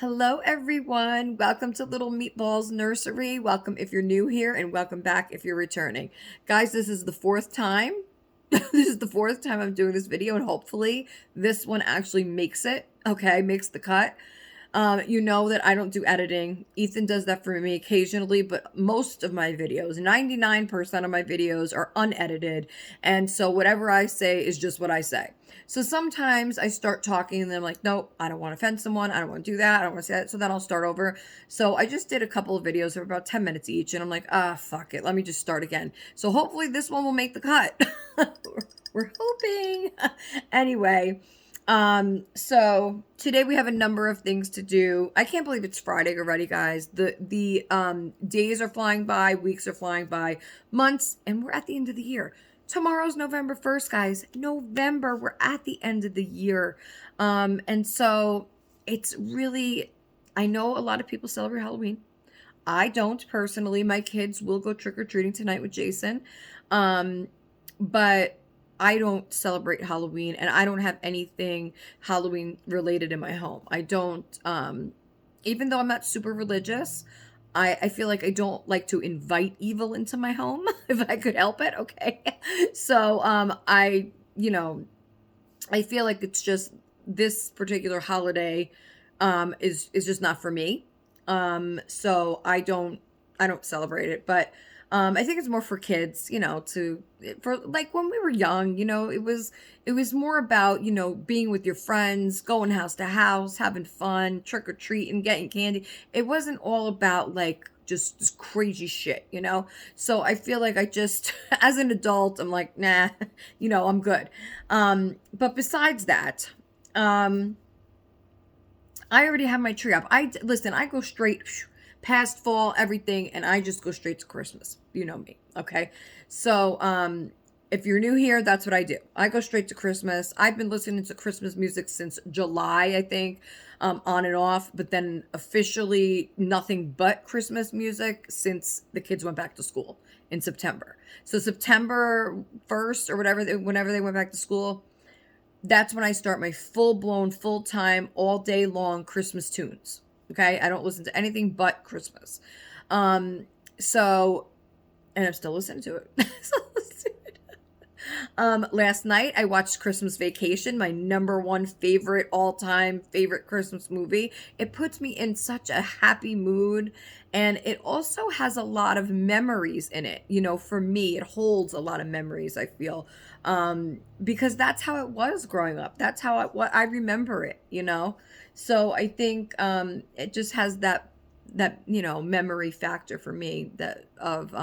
Hello, everyone. Welcome to Little Meatballs Nursery. Welcome if you're new here, and welcome back if you're returning. Guys, this is the fourth time. This is the fourth time I'm doing this video, and hopefully this one actually makes it. Okay, makes the cut. You know that I don't do editing. Ethan does that for me occasionally, but most of my videos, 99% of my videos are unedited. And so whatever I say is just what I say. So sometimes I start talking and then I'm like, nope, I don't want to offend someone. I don't want to do that. I don't want to say that. So then I'll start over. So I just did a couple of videos of about 10 minutes each. And I'm like, fuck it. Let me just start again. So hopefully this one will make the cut. We're hoping. Anyway. So today we have a number of things to do. I can't believe it's Friday already, guys. The days are flying by, weeks are flying by, months, and we're at the end of the year. Tomorrow's November 1st, guys. November, we're at the end of the year. And so it's really, I know a lot of people celebrate Halloween. I don't personally. My kids will go trick-or-treating tonight with Jason. But I don't celebrate Halloween, and I don't have anything Halloween related in my home. I don't, even though I'm not super religious, I feel like I don't like to invite evil into my home if I could help it. Okay. So, I feel like it's just this particular holiday, is just not for me. So I don't celebrate it, but I think it's more for kids, for like when we were young, it was more about, being with your friends, going house to house, having fun, trick or treat and getting candy. It wasn't all about like just this crazy shit. So I feel like I just, as an adult, I'm like, nah, I'm good. But besides that, I already have my tree up. Listen, I go straight past fall, everything, and I just go straight to Christmas. You know me, okay? So, if you're new here, that's what I do. I go straight to Christmas. I've been listening to Christmas music since July, I think, on and off, but then officially nothing but Christmas music since the kids went back to school in September. So September 1st or whenever they went back to school, that's when I start my full-blown, full-time, all day long Christmas tunes. Okay, I don't listen to anything but Christmas. So, and I'm still listening to it. Last night I watched Christmas Vacation, my number one favorite, all-time favorite Christmas movie. It puts me in such a happy mood, and it also has a lot of memories in it. For me, it holds a lot of memories, I feel, because that's how it was growing up. That's how what I remember it. So I think it just has that memory factor for me that of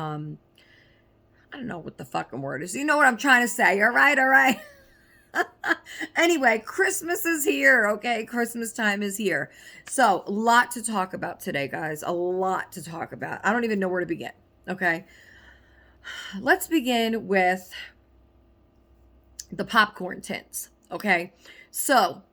I don't know what the fucking word is. You know what I'm trying to say. All right. Anyway, Christmas is here, okay? Christmas time is here. So, a lot to talk about today, guys. A lot to talk about. I don't even know where to begin, okay? Let's begin with the popcorn tins, okay? So,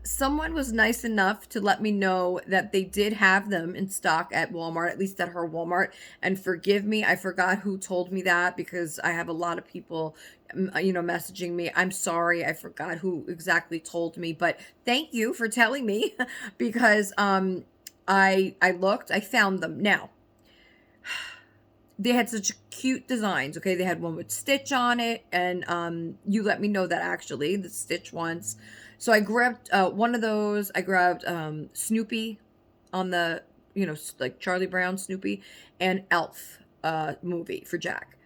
someone was nice enough to let me know that they did have them in stock at Walmart, at least at her Walmart. And forgive me, I forgot who told me that because I have a lot of people, messaging me. I'm sorry, I forgot who exactly told me, but thank you for telling me because I looked, I found them. Now, they had such cute designs. Okay, they had one with Stitch on it, and you let me know that actually the Stitch ones. So I grabbed one of those. I grabbed Snoopy on the, like Charlie Brown Snoopy, and Elf movie for Jack.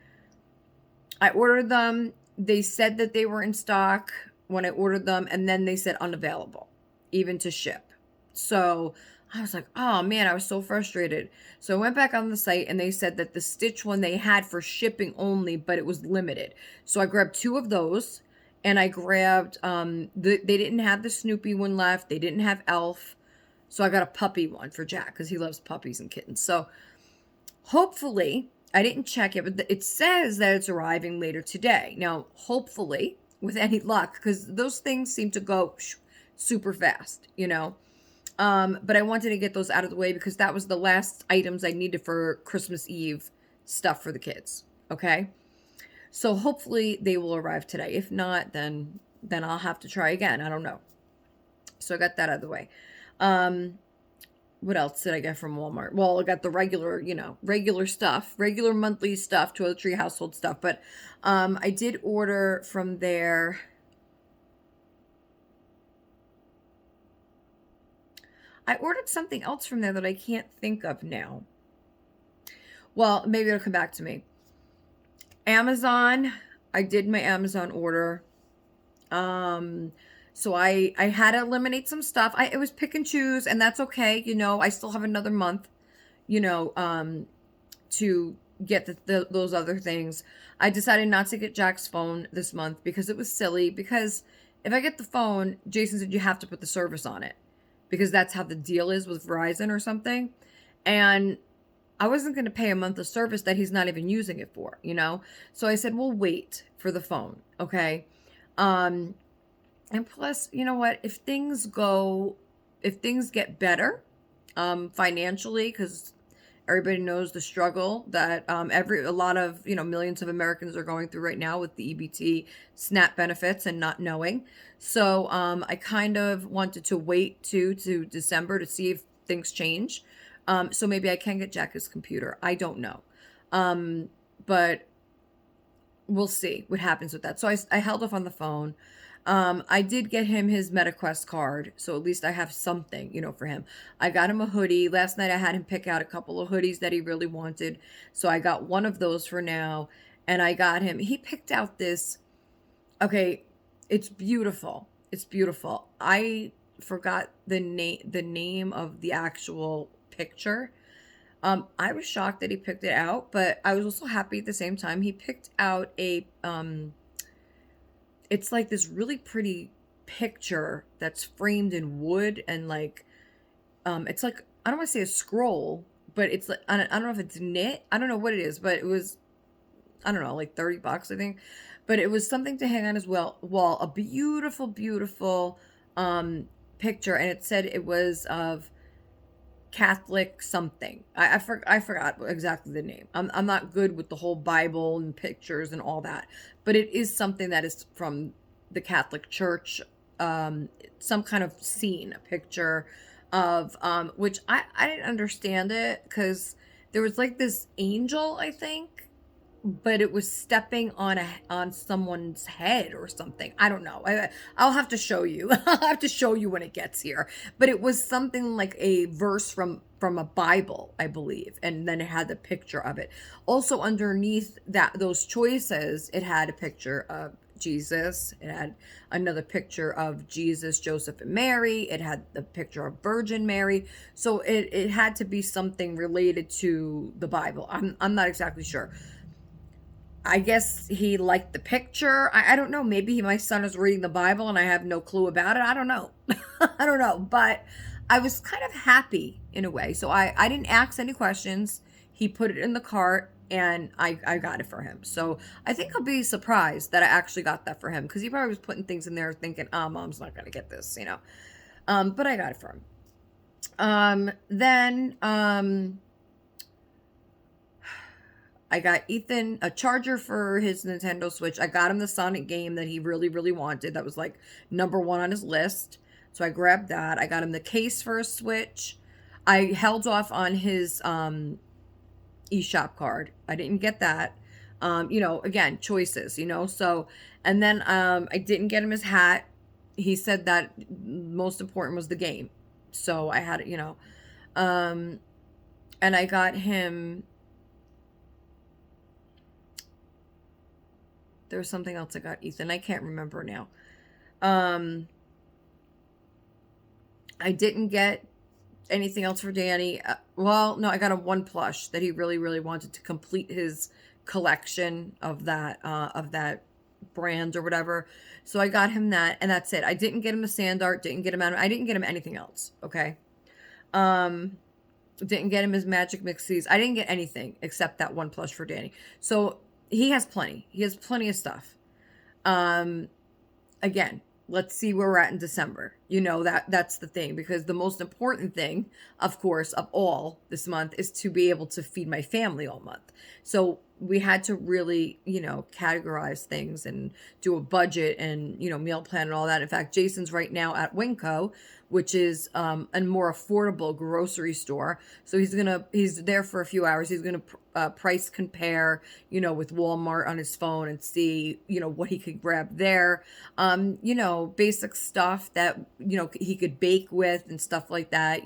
I ordered them. They said that they were in stock when I ordered them, and then they said unavailable, even to ship. So I was like, oh man, I was so frustrated. So I went back on the site and they said that the Stitch one they had for shipping only, but it was limited. So I grabbed two of those and I grabbed, they didn't have the Snoopy one left. They didn't have Elf. So I got a puppy one for Jack because he loves puppies and kittens. So hopefully, I didn't check it, but it says that it's arriving later today. Now, hopefully, with any luck, because those things seem to go super fast, but I wanted to get those out of the way because that was the last items I needed for Christmas Eve stuff for the kids. Okay. So hopefully they will arrive today. If not, then I'll have to try again. I don't know. So I got that out of the way. Um, what else did I get from Walmart? Well, I got the regular, regular stuff, regular monthly stuff, toiletry, household stuff. But I did order from there. I ordered something else from there that I can't think of now. Well, maybe it'll come back to me. Amazon. I did my Amazon order. Um, so I had to eliminate some stuff. It was pick and choose, and that's okay. I still have another month, you know, um, to get those other things. I decided not to get Jack's phone this month because it was silly. Because if I get the phone, Jason said you have to put the service on it because that's how the deal is with Verizon or something. And I wasn't going to pay a month of service that he's not even using it for. So I said, we'll wait for the phone. Okay. Um, and plus, you know what? If things get better, financially, because everybody knows the struggle that a lot of millions of Americans are going through right now with the EBT SNAP benefits and not knowing. So I kind of wanted to wait to December to see if things change. So maybe I can get Jack his computer. I don't know, but we'll see what happens with that. So I held off on the phone. I did get him his MetaQuest card, so at least I have something, for him. I got him a hoodie. Last night I had him pick out a couple of hoodies that he really wanted, so I got one of those for now, and he picked out this, okay, it's beautiful. It's beautiful. I forgot the name of the actual picture. I was shocked that he picked it out, but I was also happy at the same time. He picked out it's like this really pretty picture that's framed in wood and it's like, I don't want to say a scroll, but it's like, I don't know if it's knit. I don't know what it is, but it was, I don't know, like $30, I think. But it was something to hang on his wall, a beautiful, beautiful picture. And it said it was of Catholic something. I forgot exactly the name. I'm not good with the whole Bible and pictures and all that, but it is something that is from the Catholic Church. Some kind of scene, a picture of which I didn't understand it because there was like this angel, I think, but it was stepping on someone's head or something. I don't know. I'll have to show you. I'll have to show you when it gets here. But it was something like a verse from a Bible, I believe, and then it had the picture of it. Also underneath those choices, it had a picture of Jesus. It had another picture of Jesus, Joseph, and Mary. It had the picture of Virgin Mary. So it had to be something related to the Bible. I'm not exactly sure. I guess he liked the picture. I don't know. Maybe my son is reading the Bible and I have no clue about it. I don't know. I don't know. But I was kind of happy in a way. So I didn't ask any questions. He put it in the cart and I got it for him. So I think I'll be surprised that I actually got that for him because he probably was putting things in there thinking, mom's not going to get this. But I got it for him. Then I got Ethan a charger for his Nintendo Switch. I got him the Sonic game that he really, really wanted. That was like number one on his list. So I grabbed that. I got him the case for a Switch. I held off on his eShop card. I didn't get that. Again, choices, So, and then I didn't get him his hat. He said that most important was the game. So I had it, and I got him... There was something else I got Ethan. I can't remember now. I didn't get anything else for Danny. Well, no, I got him one plush that he really, really wanted to complete his collection of that brand or whatever. So I got him that, and that's it. I didn't get him a sand art. I didn't get him anything else. Okay. Didn't get him his Magic Mixies. I didn't get anything except that one plush for Danny. So he has plenty. He has plenty of stuff. Again, let's see where we're at in December. That's the thing, because the most important thing, of course, of all this month is to be able to feed my family all month. So we had to really, categorize things and do a budget and, meal plan and all that. In fact, Jason's right now at Winco, which is a more affordable grocery store. So he's there for a few hours. He's gonna price compare, with Walmart on his phone and see, what he could grab there. Basic stuff that, he could bake with and stuff like that,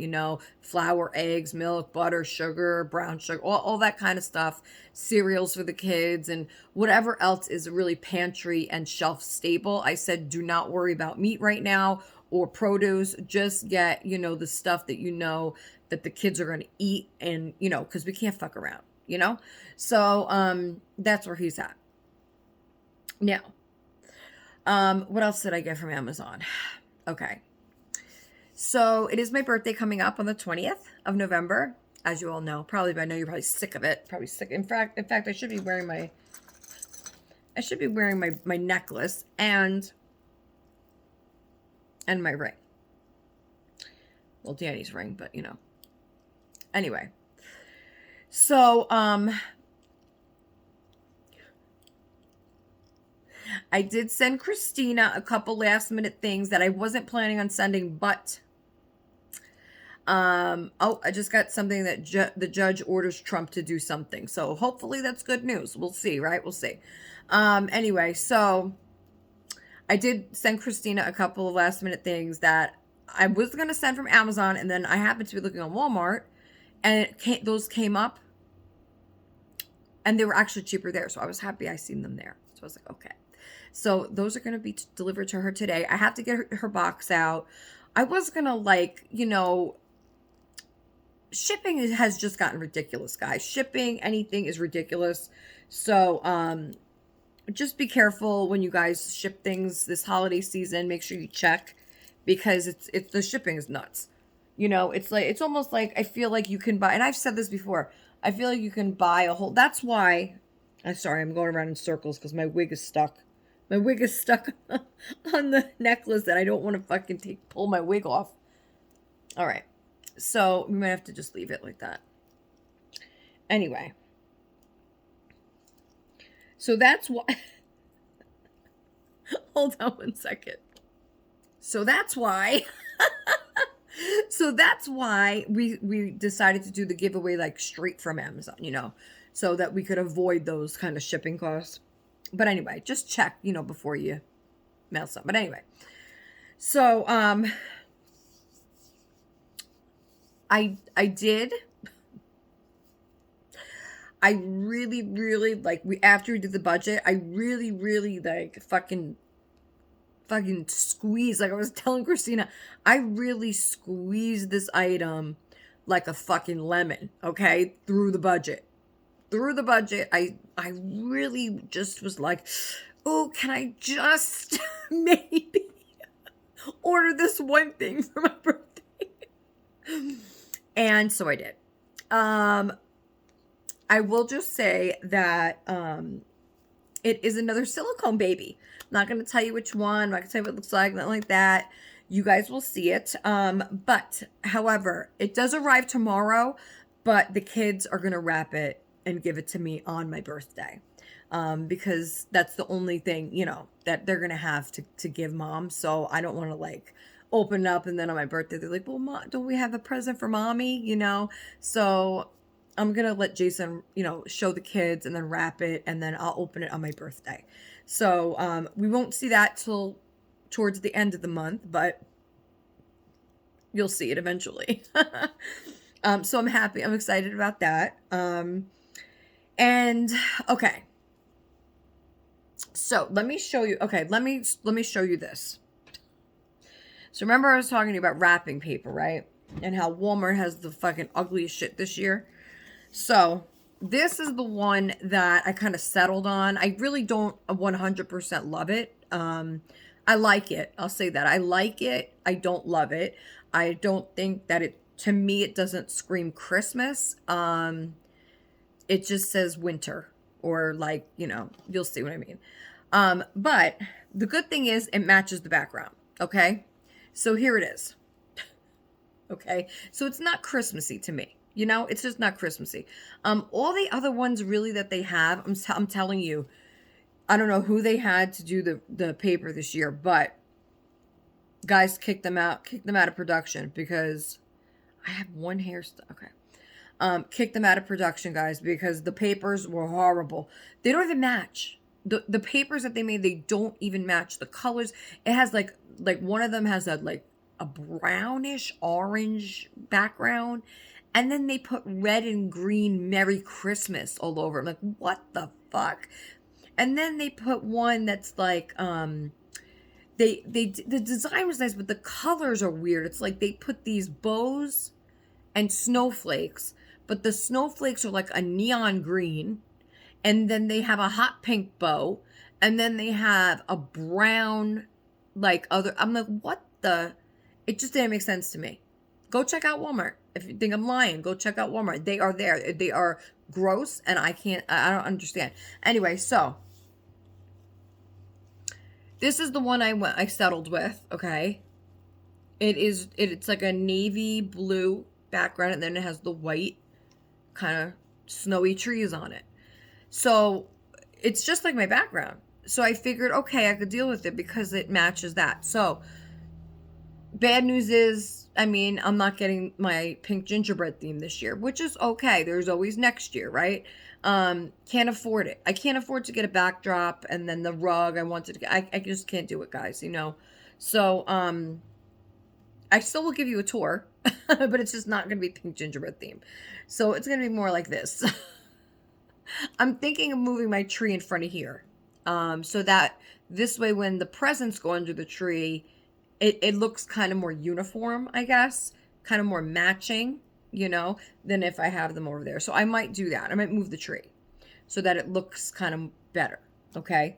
flour, eggs, milk, butter, sugar, brown sugar, all that kind of stuff, cereals for the kids, and whatever else is really pantry and shelf stable. I said, do not worry about meat right now or produce. Just get, the stuff that that the kids are going to eat, and, because we can't fuck around, So that's where he's at. Now, what else did I get from Amazon? Okay. So it is my birthday coming up on the 20th of November. As you all know, probably by now you're probably sick of it. Probably sick. In fact, I should be wearing my necklace and my ring. Well, Danny's ring, but Anyway. So, I did send Christina a couple last minute things that I wasn't planning on sending, but I just got something that the judge orders Trump to do something. So hopefully that's good news. We'll see, right? We'll see. Anyway, so I did send Christina a couple of last minute things that I was going to send from Amazon, and then I happened to be looking on Walmart, and those came up, and they were actually cheaper there. So I was happy I seen them there. So I was like, okay. So those are going to be delivered to her today. I have to get her box out. I was going to shipping has just gotten ridiculous, guys. Shipping anything is ridiculous. So just be careful when you guys ship things this holiday season. Make sure you check, because it's the shipping is nuts. It's almost like, I feel like you can buy, and I've said this before, I feel like you can buy a whole, that's why, I'm sorry, I'm going around in circles because my wig is stuck. My wig is stuck on the necklace, and I don't want to fucking pull my wig off. All right. So we might have to just leave it like that. Anyway. So that's why. Hold on one second. So that's why. So that's why we decided to do the giveaway like straight from Amazon, so that we could avoid those kind of shipping costs. But anyway, just check, before you mail something. But anyway, so I really, really, after we did the budget, I really, really fucking squeezed, like I was telling Christina, I really squeezed this item like a fucking lemon, okay, through the budget. I really just was like, oh, can I just maybe order this one thing for my birthday? And so I did. I will just say that it is another silicone baby. I'm not going to tell you which one. I'm not going to tell you what it looks like, nothing like that. You guys will see it. But, however, it does arrive tomorrow, but the kids are going to wrap it and give it to me on my birthday. Because that's the only thing, that they're going to have to give mom. So I don't want to open it up and then on my birthday, they're like, well, Mom, don't we have a present for mommy? So I'm going to let Jason, show the kids and then wrap it, and then I'll open it on my birthday. So we won't see that till towards the end of the month, but you'll see it eventually. So I'm happy. I'm excited about that. And okay. So let me show you. Okay, let me show you this. So remember I was talking to you about wrapping paper, right? And how Walmart has the fucking ugliest shit this year. So this is the one that I kind of settled on. I really don't 100% love it. I like it. I'll say that. I like it. I don't love it. I don't think that to me, it doesn't scream Christmas. It just says winter, or you'll see what I mean. But the good thing is it matches the background. Okay. So here it is. Okay. So it's not Christmassy to me. You know, it's just not Christmassy. All the other ones really that they have, I'm telling you, I don't know who they had to do the paper this year, but guys kicked them out of production because I have one hairstyle. Okay. Kicked them out of production, guys, because the papers were horrible. They don't even match. The papers that they made, they don't even match the colors. It has like one of them has a brownish orange background, and then they put red and green Merry Christmas all over. I'm like, what the fuck? And then they put one that's like the design was nice, but the colors are weird. It's like they put these bows and snowflakes, but the snowflakes are like a neon green, and then they have a hot pink bow, and then they have a brown like other. I'm like, what the? It just didn't make sense to me. Go check out Walmart. If you think I'm lying, go check out Walmart. They are there. They are gross, and I don't understand. Anyway, so this is the one I settled with, okay? It's like a navy blue background, and then it has the white kind of snowy trees on it. So it's just like my background. So I figured, okay, I could deal with it because it matches that. So bad news is, I mean, I'm not getting my pink gingerbread theme this year, which is okay. There's always next year, right? Can't afford it. I can't afford to get a backdrop and then the rug I wanted to get. I just can't do it, guys, you know? So, I still will give you a tour, but it's just not going to be pink gingerbread theme. So it's going to be more like this. I'm thinking of moving my tree in front of here. So that this way when the presents go under the tree, it looks kind of more uniform, I guess. Kind of more matching, you know, than if I have them over there. So I might do that. I might move the tree so that it looks kind of better, okay?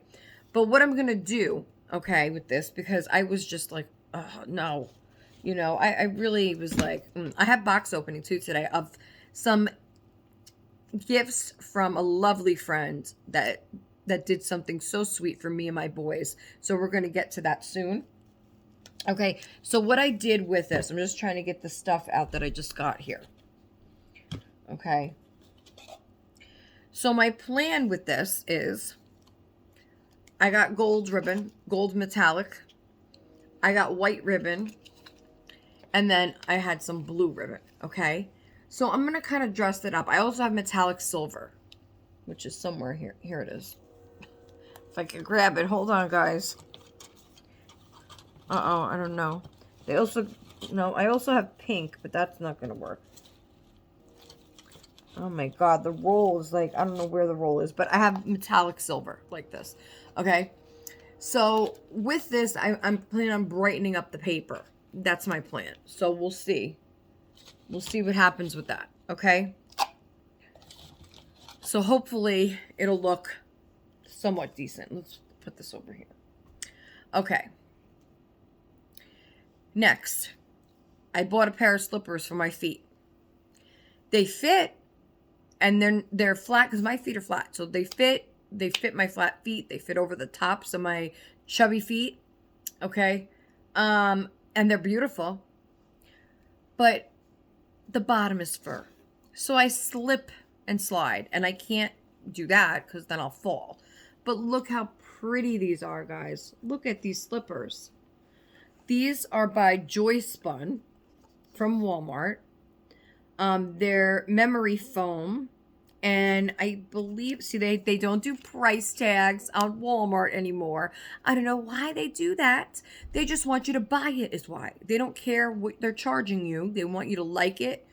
But what I'm going to do, okay, with this, because I was just like, oh, no. You know, I really was like, I have box opening too today of some gifts from a lovely friend that did something so sweet for me and my boys. So we're going to get to that soon. Okay, so what I did with this, I'm just trying to get the stuff out that I just got here. Okay. So my plan with this is I got gold ribbon, gold metallic. I got white ribbon. And then I had some blue ribbon, okay? So I'm going to kind of dress it up. I also have metallic silver, which is somewhere here. Here it is. If I can grab it. Hold on, guys. Uh-oh, I don't know. I also have pink, but that's not going to work. Oh my God, the roll is like, I don't know where the roll is, but I have metallic silver like this, okay? So with this, I'm planning on brightening up the paper. That's my plan. So we'll see. We'll see what happens with that, okay? So hopefully it'll look somewhat decent. Let's put this over here. Okay. Next, I bought a pair of slippers for my feet. They fit, and they're flat because my feet are flat. So they fit my flat feet. They fit over the tops of my chubby feet. Okay? And they're beautiful. But the bottom is fur. So I slip and slide, and I can't do that because then I'll fall. But look how pretty these are, guys. Look at these slippers. These are by Joyspun from Walmart. They're memory foam. And I believe, see, they don't do price tags on Walmart anymore. I don't know why they do that. They just want you to buy it is why. They don't care what they're charging you. They want you to like it,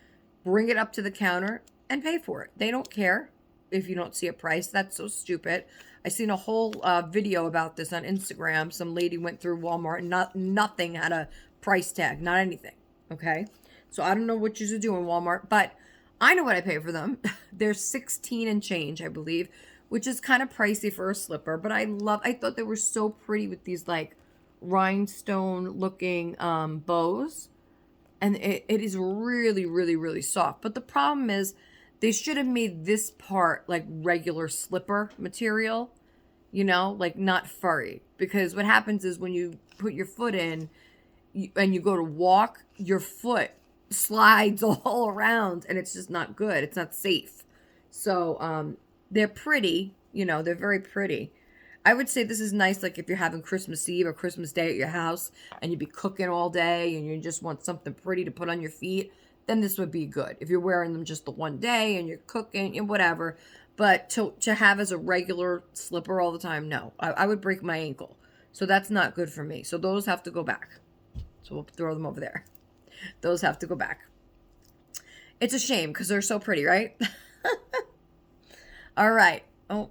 bring it up to the counter, and pay for it. They don't care if you don't see a price. That's so stupid. I seen a whole video about this on Instagram. Some lady went through Walmart and nothing had a price tag, not anything. Okay? So I don't know what you're doing, Walmart, but I know what I pay for them. They're 16 and change, I believe, which is kind of pricey for a slipper, but I thought they were so pretty with these like rhinestone looking bows. And it is really, really, really soft. But the problem is they should have made this part like regular slipper material, you know, like not furry. Because what happens is when you put your foot in and you go to walk, your foot slides all around, and it's just not good. It's not safe. So they're pretty, they're very pretty. I would say this is nice, like if you're having Christmas Eve or Christmas Day at your house and you'd be cooking all day and you just want something pretty to put on your feet, then this would be good. If you're wearing them just the one day and you're cooking and whatever, but to have as a regular slipper all the time, no. I would break my ankle. So that's not good for me. So those have to go back. So we'll throw them over there. Those have to go back. It's a shame because they're so pretty, right? All right. Oh,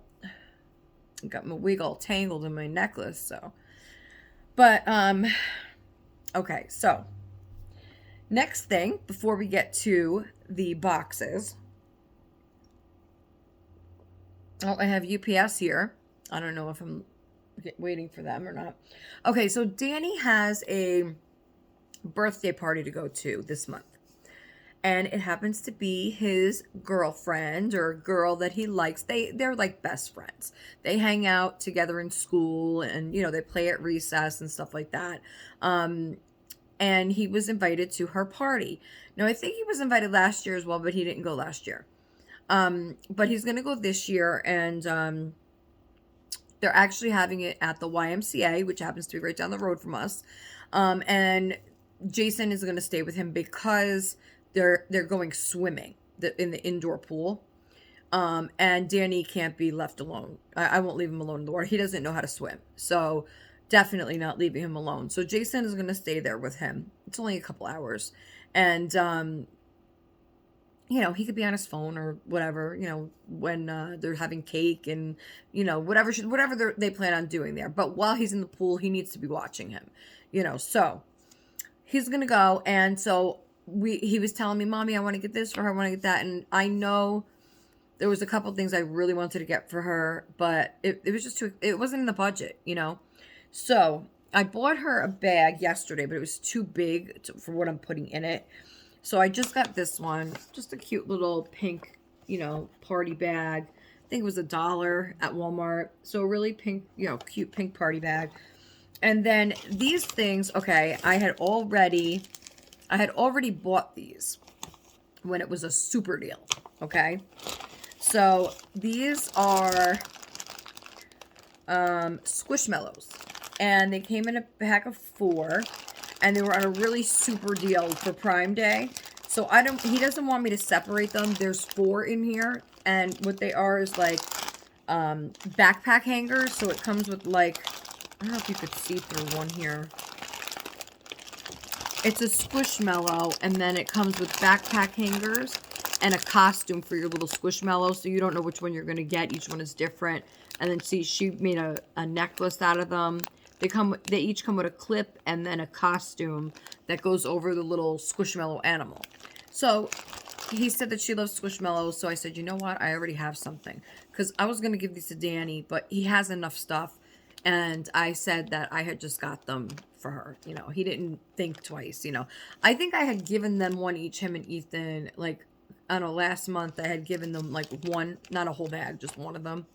I got my wig all tangled in my necklace, so. But, okay, so. Next thing, before we get to the boxes. Oh, I have UPS here. I don't know if I'm waiting for them or not. Okay, so Danny has a birthday party to go to this month. And it happens to be his girlfriend or girl that he likes. They're like best friends. They hang out together in school and, they play at recess and stuff like that. And he was invited to her party. Now, I think he was invited last year as well, but he didn't go last year. But he's going to go this year, and they're actually having it at the YMCA, which happens to be right down the road from us. And Jason is going to stay with him because they're going swimming in the indoor pool. And Danny can't be left alone. I won't leave him alone in the water. He doesn't know how to swim. So definitely not leaving him alone. So Jason is going to stay there with him. It's only a couple hours. And, he could be on his phone or whatever, when they're having cake and, whatever they plan on doing there. But while he's in the pool, he needs to be watching him, So he's going to go. And so he was telling me, Mommy, I want to get this for her. I want to get that. And I know there was a couple things I really wanted to get for her, but it was just it wasn't in the budget, So I bought her a bag yesterday, but it was too big for what I'm putting in it. So I just got this one, just a cute little pink, party bag. I think it was $1 at Walmart. So a really pink, cute pink party bag. And then these things, okay, I had already bought these when it was a super deal, okay? So these are Squishmallows. And they came in a pack of 4. And they were on a really super deal for Prime Day. So he doesn't want me to separate them. There's 4 in here. And what they are is like backpack hangers. So it comes with like, I don't know if you could see through one here. It's a Squishmallow. And then it comes with backpack hangers and a costume for your little Squishmallow. So you don't know which one you're going to get. Each one is different. And then see, she made a necklace out of them. They each come with a clip and then a costume that goes over the little Squishmallow animal. So he said that she loves Squishmallows. So I said, you know what? I already have something. Because I was going to give these to Danny, but he has enough stuff. And I said that I had just got them for her. He didn't think twice, I think I had given them one each, him and Ethan. Like, I don't know, last month I had given them like one, not a whole bag, just one of them.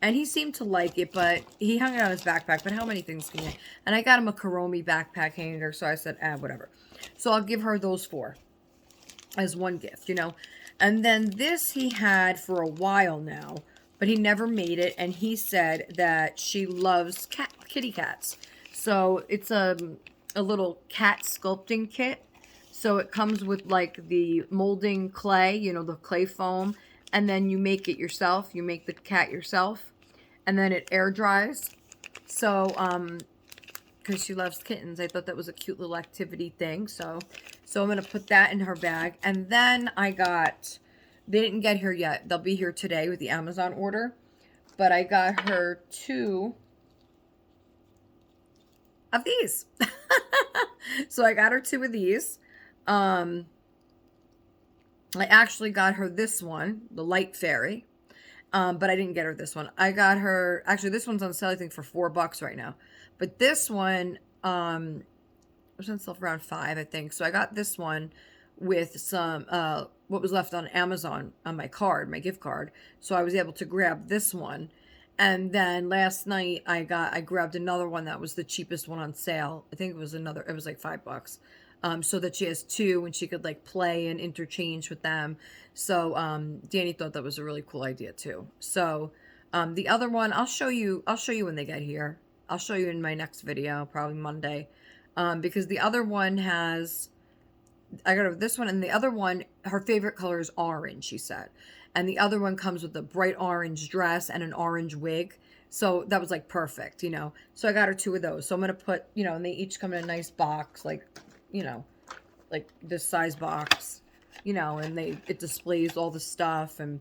And he seemed to like it, but he hung it on his backpack. But how many things can you? And I got him a Kuromi backpack hanger, so I said, whatever. So I'll give her those 4 as one gift, And then this he had for a while now, but he never made it. And he said that she loves kitty cats. So it's a little cat sculpting kit. So it comes with like the molding clay, the clay foam. And then you make it yourself. You make the cat yourself. And then it air dries. So, because she loves kittens, I thought that was a cute little activity thing. So I'm going to put that in her bag. And then they didn't get here yet. They'll be here today with the Amazon order. But I got her 2 of these. So I got her 2 of these. I actually got her this one, the Light Fairy. But I didn't get her this one. I got her, actually this one's on sale, I think, for $4 right now. But this one, it was on sale for around $5, I think. So I got this one with some, what was left on Amazon on my card, my gift card. So I was able to grab this one. And then last night I grabbed another one that was the cheapest one on sale. I think it was like $5. so that she has two and she could like play and interchange with them. So Danny thought that was a really cool idea too. So the other one, I'll show you when they get here. I'll show you in my next video, probably Monday. Because the other one has, I got this one, and the other one, her favorite color is orange, she said. And the other one comes with a bright orange dress and an orange wig. So that was like perfect, you know. So I got her two of those. So I'm going to put, you know, and they each come in a nice box, like, you know, like this size box, you know, and it displays all the stuff. And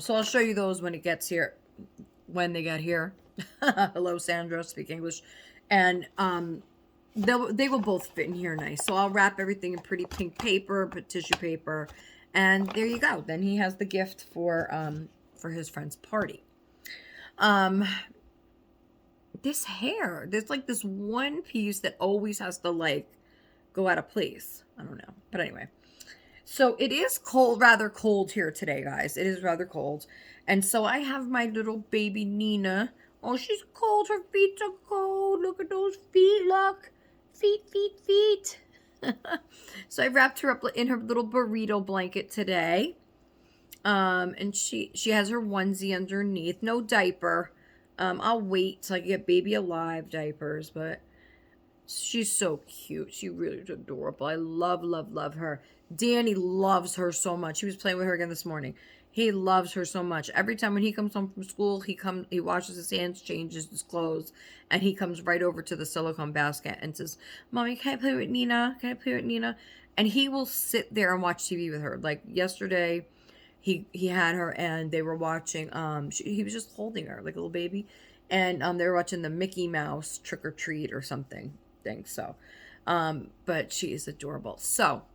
so I'll show you those when it gets here, when they get here. Hello, Sandra, speak English. And they will both fit in here nice. So I'll wrap everything in pretty pink paper, put tissue paper, and there you go. Then he has the gift for his friend's party. This hair, there's like this one piece that always has to like go out of place. I don't know, but anyway. So it is cold, rather cold here today, guys. It is rather cold, and so I have my little baby Nina. Oh, she's cold. Her feet are cold. Look at those feet. Look. Feet. So I wrapped her up in her little burrito blanket today. And she has her onesie underneath. No diaper. I'll wait till I get Baby Alive diapers, but she's so cute. She really is adorable. I love her. Danny loves her so much. He was playing with her again this morning. He loves her so much. Every time when he comes home from school, he washes his hands, changes his clothes, and he comes right over to the silicone basket and says, "Mommy, can I play with Nina? Can I play with Nina?" And he will sit there and watch TV with her. Like yesterday, he had her and they were watching. He was just holding her like a little baby, and they were watching the Mickey Mouse Trick or Treat or something thing. So, but she is adorable. So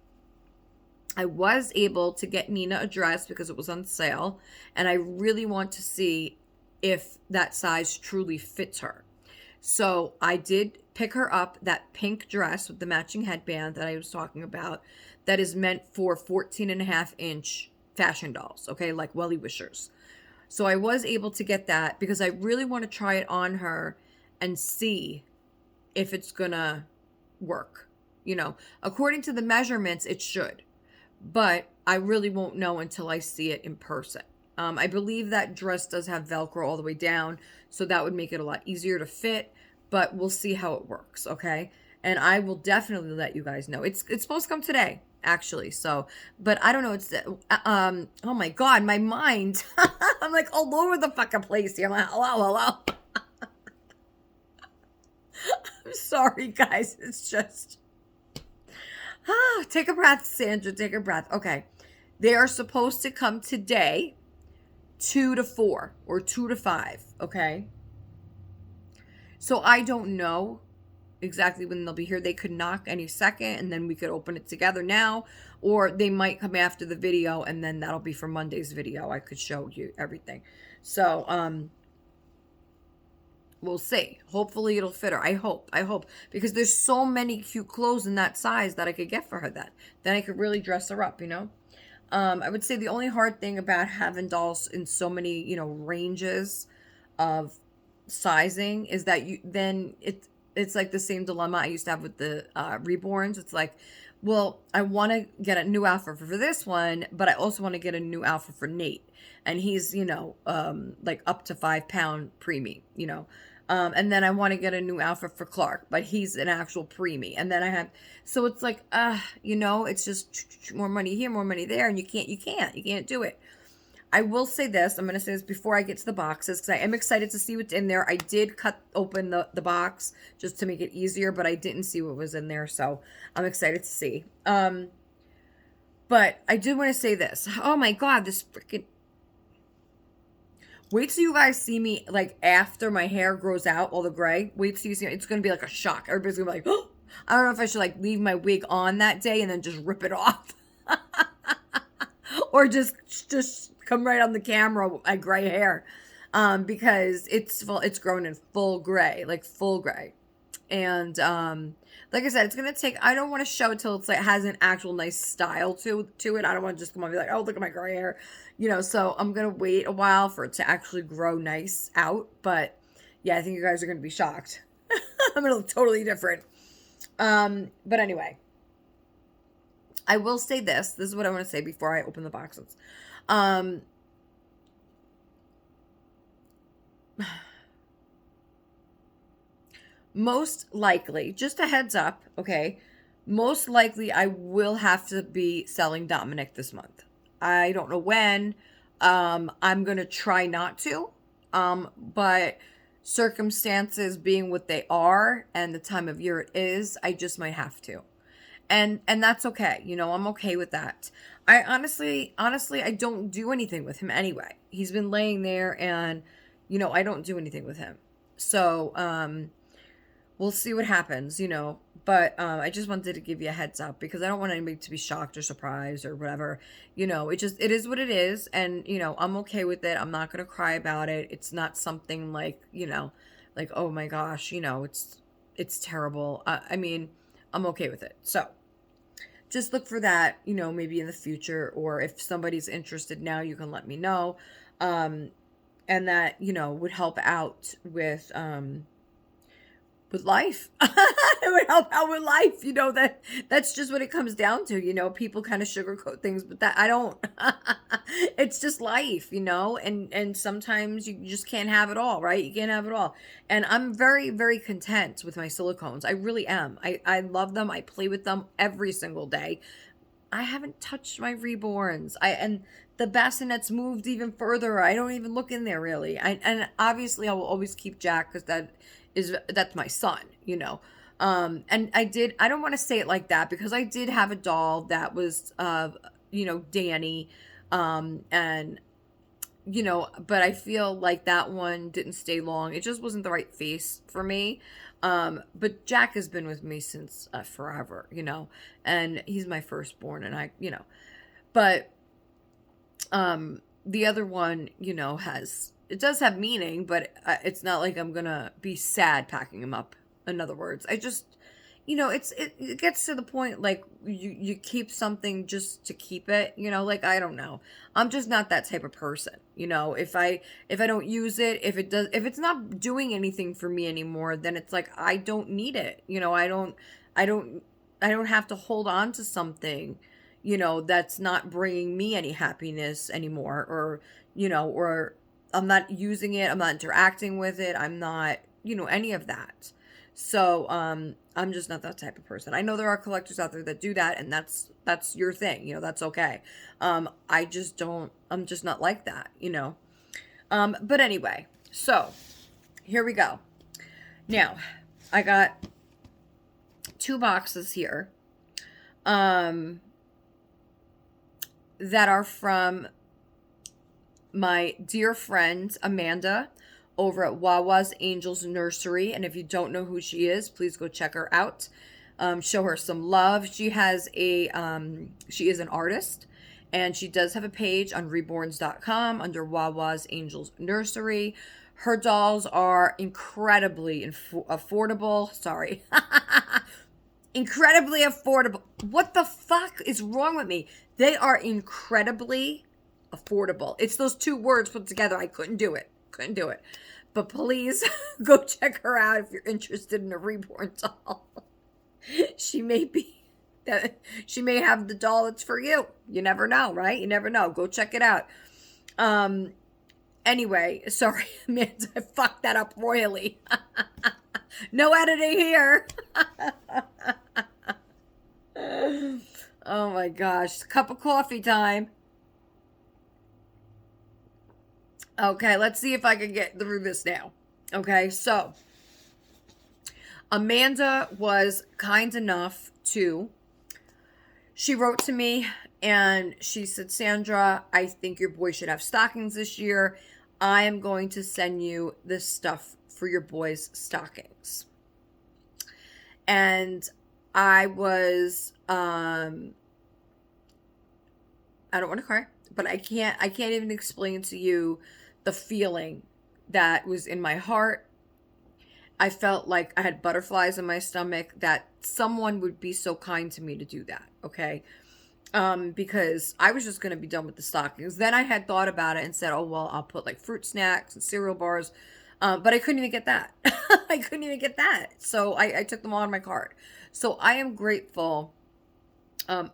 I was able to get Nina a dress because it was on sale, and I really want to see if that size truly fits her. So I did pick her up that pink dress with the matching headband that I was talking about that is meant for 14.5-inch fashion dolls, okay, like Welly Wishers. So I was able to get that because I really want to try it on her and see if it's gonna work. You know, according to the measurements, it should. But I really won't know until I see it in person. I believe that dress does have Velcro all the way down, so that would make it a lot easier to fit, but we'll see how it works, okay? And I will definitely let you guys know. It's supposed to come today, actually, so, but I don't know, it's, oh my God, my mind, I'm like all over the fucking place here. I'm like, hello. I'm sorry, guys, it's just... take a breath, Sandra. Take a breath. Okay. They are supposed to come today, 2 to 4 or 2 to 5. Okay. So I don't know exactly when they'll be here. They could knock any second and then we could open it together now, or they might come after the video and then that'll be for Monday's video. I could show you everything. So, we'll see. Hopefully it'll fit her. I hope. Because there's so many cute clothes in that size that I could get for her then I could really dress her up, you know? I would say the only hard thing about having dolls in so many, you know, ranges of sizing is that it's like the same dilemma I used to have with the reborns. It's like, well, I want to get a new outfit for this one, but I also want to get a new outfit for Nate. And he's, you know, like up to 5-pound preemie, you know. And then I want to get a new outfit for Clark, but he's an actual preemie. And then I have, so it's like, you know, it's just more money here, more money there. And you can't do it. I will say this. I'm going to say this before I get to the boxes because I am excited to see what's in there. I did cut open the box just to make it easier, but I didn't see what was in there. So I'm excited to see. But I do want to say this. Oh my God, this freaking... Wait till you guys see me, like, after my hair grows out, all the gray. Wait till you see me. It's going to be like a shock. Everybody's going to be like, oh! I don't know if I should, like, leave my wig on that day and then just rip it off. Or just come right on the camera with my gray hair. Because it's grown in full gray. Like, full gray. And, like I said, it's going to take... I don't want to show it till it's, like, has an actual nice style to it. I don't want to just come on and be like, oh, look at my gray hair. You know, so I'm going to wait a while for it to actually grow nice out. But, yeah, I think you guys are going to be shocked. I'm going to look totally different. But anyway. I will say this. This is what I want to say before I open the boxes. Um, Most likely, just a heads up, okay? Most likely, I will have to be selling Dominic this month. I don't know when. I'm gonna try not to. But circumstances being what they are and the time of year it is, I just might have to. And that's okay. I'm okay with that. I honestly, I don't do anything with him anyway. He's been laying there, and I don't do anything with him. So, we'll see what happens. But I just wanted to give you a heads up because I don't want anybody to be shocked or surprised or whatever. It is what it is, and I'm okay with it. I'm not gonna cry about it. It's not something like oh my gosh, it's terrible. I mean, I'm okay with it. So just look for that, maybe in the future, or if somebody's interested now, you can let me know. And that, would help out with life. It would help out with life. That's just what it comes down to. People kind of sugarcoat things, but that I don't. It's just life, and sometimes you just can't have it all, right? You can't have it all. And I'm very, very content with my silicones. I really am. I love them. I play with them every single day. I haven't touched my reborns. And the bassinets moved even further. I don't even look in there really. And obviously I will always keep Jack because that's my son. And I don't want to say it like that because I did have a doll that was Danny, and but I feel like that one didn't stay long. It just wasn't the right face for me. But Jack has been with me since forever, and he's my firstborn, and but the other one, it does have meaning, but it's not like I'm gonna be sad packing him up. In other words, I just, it gets to the point like you keep something just to keep it. Like I don't know. I'm just not that type of person. If I don't use it, if it's not doing anything for me anymore, then it's like I don't need it. I don't have to hold on to something that's not bringing me any happiness anymore, or I'm not using it, I'm not interacting with it, I'm not, any of that. So, I'm just not that type of person. I know there are collectors out there that do that, and that's your thing, that's okay. I just don't, I'm just not like that. But anyway, so here we go. Now, I got 2 boxes here, that are from my dear friend Amanda over at Wawa's Angels Nursery. And if you don't know who she is, please go check her out. Show her some love. She is an artist, and she does have a page on reborns.com under Wawa's Angels Nursery. Her dolls are incredibly affordable. Sorry. Incredibly affordable. What the fuck is wrong with me? They are incredibly affordable. It's those 2 words put together. I couldn't do it. But please go check her out if you're interested in a reborn doll. She may have the doll that's for you. You never know, right? You never know. Go check it out. Anyway, sorry, Amanda, I fucked that up royally. No editing here. Oh my gosh. Cup of coffee time. Okay, let's see if I can get through this now. Okay, so Amanda was kind enough she wrote to me and she said, Sandra, I think your boy should have stockings this year. I am going to send you this stuff for your boy's stockings. And I was, I don't want to cry, but I can't even explain to you the feeling that was in my heart. I felt like I had butterflies in my stomach that someone would be so kind to me to do that. Okay. Because I was just going to be done with the stockings. Then I had thought about it and said, oh, well, I'll put like fruit snacks and cereal bars. But I couldn't even get that. I couldn't even get that. So I took them all on my card. So I am grateful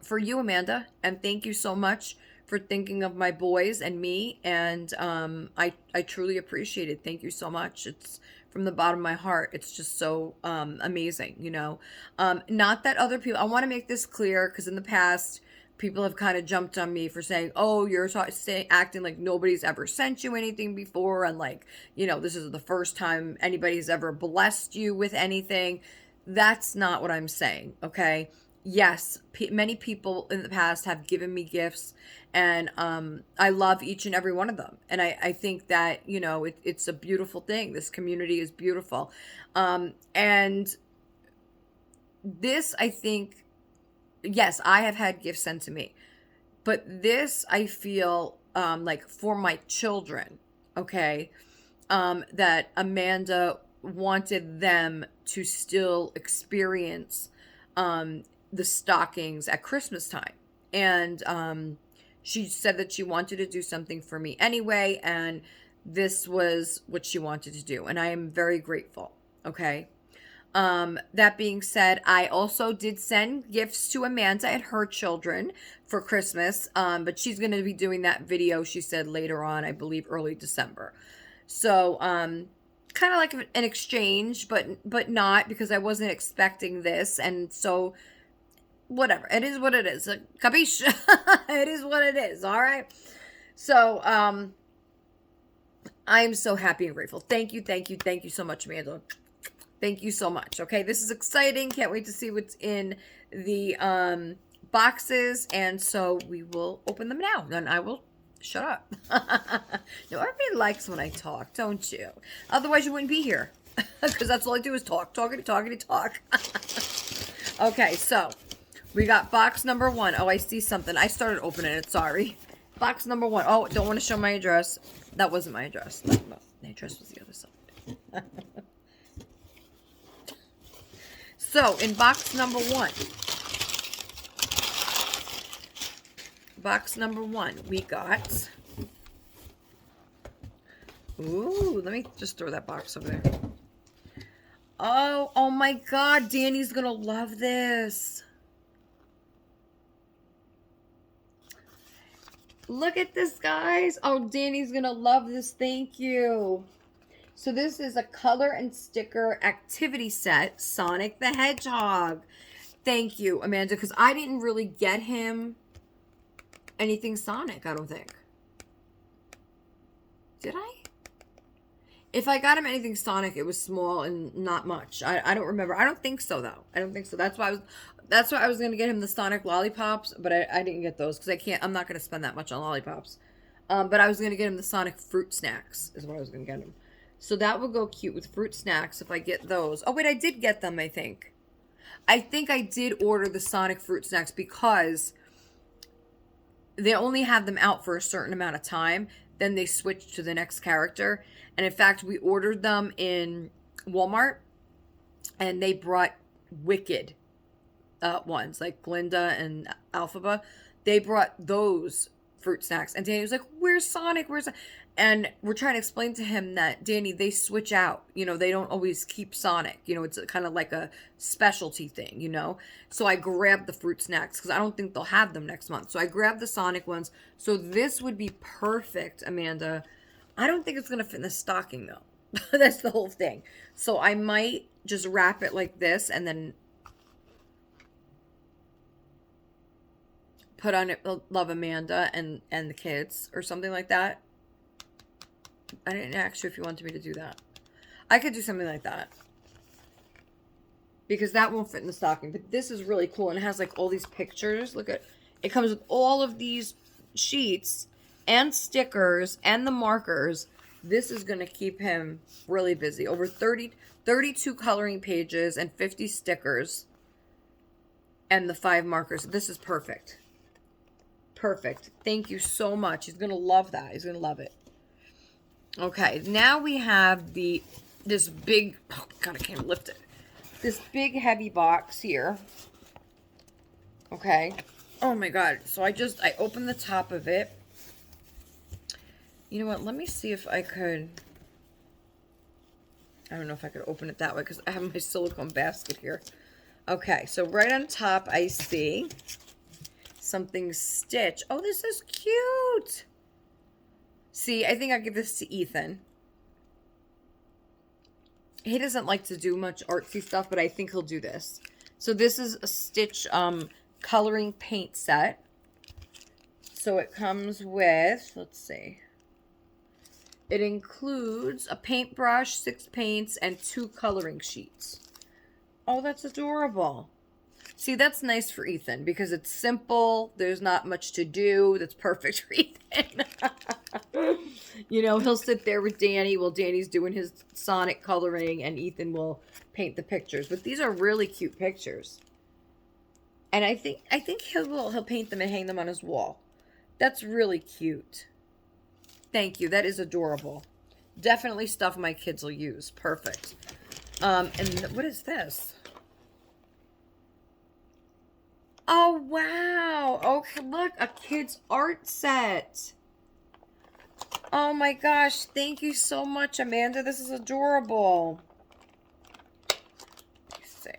for you, Amanda, and thank you so much for thinking of my boys and me. And I truly appreciate it. Thank you so much. It's from the bottom of my heart. It's just so amazing, you know. Not that other people. I want to make this clear because in the past, people have kind of jumped on me for saying, "Oh, you're acting like nobody's ever sent you anything before," and like, you know, this is the first time anybody's ever blessed you with anything. That's not what I'm saying. Okay. Yes, many people in the past have given me gifts, and I love each and every one of them. And I think that, you know, it's a beautiful thing. This community is beautiful. And this, I think, yes, I have had gifts sent to me, but this, I feel like for my children, okay, that Amanda wanted them to still experience the stockings at Christmas time. And she said that she wanted to do something for me anyway, and this was what she wanted to do. And I am very grateful. Okay. That being said, I also did send gifts to Amanda and her children for Christmas. But she's going to be doing that video, she said, later on, I believe early December. So, kind of like an exchange, but not, because I wasn't expecting this. And so whatever, it is what it is. Capiche? It is what it is. All right. So, I am so happy and grateful. Thank you so much, Amanda. Thank you so much. Okay, this is exciting. Can't wait to see what's in the boxes. And so we will open them now. And I will shut up. No, everybody likes when I talk, don't you? Otherwise, you wouldn't be here. Because that's all I do is talk. Talk. Okay, so we got box number 1. Oh, I see something. I started opening it. Sorry. Box number 1. Oh, don't want to show my address. That wasn't my address. No, my address was the other side. So, in box number 1, we got, ooh, let me just throw that box over there. Oh my God, Danny's gonna love this. Look at this, guys. Oh, Danny's gonna love this. Thank you. So this is a color and sticker activity set, Sonic the Hedgehog. Thank you, Amanda, because I didn't really get him anything Sonic, I don't think. Did I? If I got him anything Sonic, it was small and not much. I don't remember. I don't think so, though. I don't think so. That's why I was going to get him the Sonic lollipops, but I didn't get those because I'm not going to spend that much on lollipops. But I was going to get him the Sonic fruit snacks is what I was going to get him. So that will go cute with fruit snacks if I get those. Oh, wait, I did get them, I think. I think I did order the Sonic fruit snacks because they only have them out for a certain amount of time. Then they switch to the next character. And in fact, we ordered them in Walmart. And they brought Wicked ones, like Glinda and Alphaba. They brought those fruit snacks. And Danny was like, where's Sonic? And we're trying to explain to him that, Danny, they switch out. You know, they don't always keep Sonic. You know, it's kind of like a specialty thing, you know. So I grabbed the fruit snacks because I don't think they'll have them next month. So I grabbed the Sonic ones. So this would be perfect, Amanda. I don't think it's going to fit in the stocking, though. That's the whole thing. So I might just wrap it like this and then put on it, Love Amanda and the kids or something like that. I didn't ask you if you wanted me to do that. I could do something like that. Because that won't fit in the stocking. But this is really cool. And it has like all these pictures. Look at it. Comes with all of these sheets and stickers and the markers. This is going to keep him really busy. Over 32 coloring pages and 50 stickers. And the 5 markers. This is perfect. Perfect. Thank you so much. He's going to love that. He's going to love it. Okay, now we have this big, oh God, I can't lift it. This big heavy box here. Okay. Oh my God. So I opened the top of it. You know what? Let me see if I could. I don't know if I could open it that way because I have my silicone basket here. Okay, so right on top I see something Stitch. Oh, this is cute. See, I think I'll give this to Ethan. He doesn't like to do much artsy stuff, but I think he'll do this. So this is a Stitch coloring paint set. So it comes with, let's see. It includes a paintbrush, 6 paints, and 2 coloring sheets. Oh, that's adorable. See, that's nice for Ethan because it's simple. There's not much to do. That's perfect for Ethan. You know, he'll sit there with Danny while Danny's doing his Sonic coloring and Ethan will paint the pictures. But these are really cute pictures. And I think he'll paint them and hang them on his wall. That's really cute. Thank you. That is adorable. Definitely stuff my kids will use. Perfect. And what is this? Oh, wow. Okay, look. A kid's art set. Oh, my gosh. Thank you so much, Amanda. This is adorable. Let me see.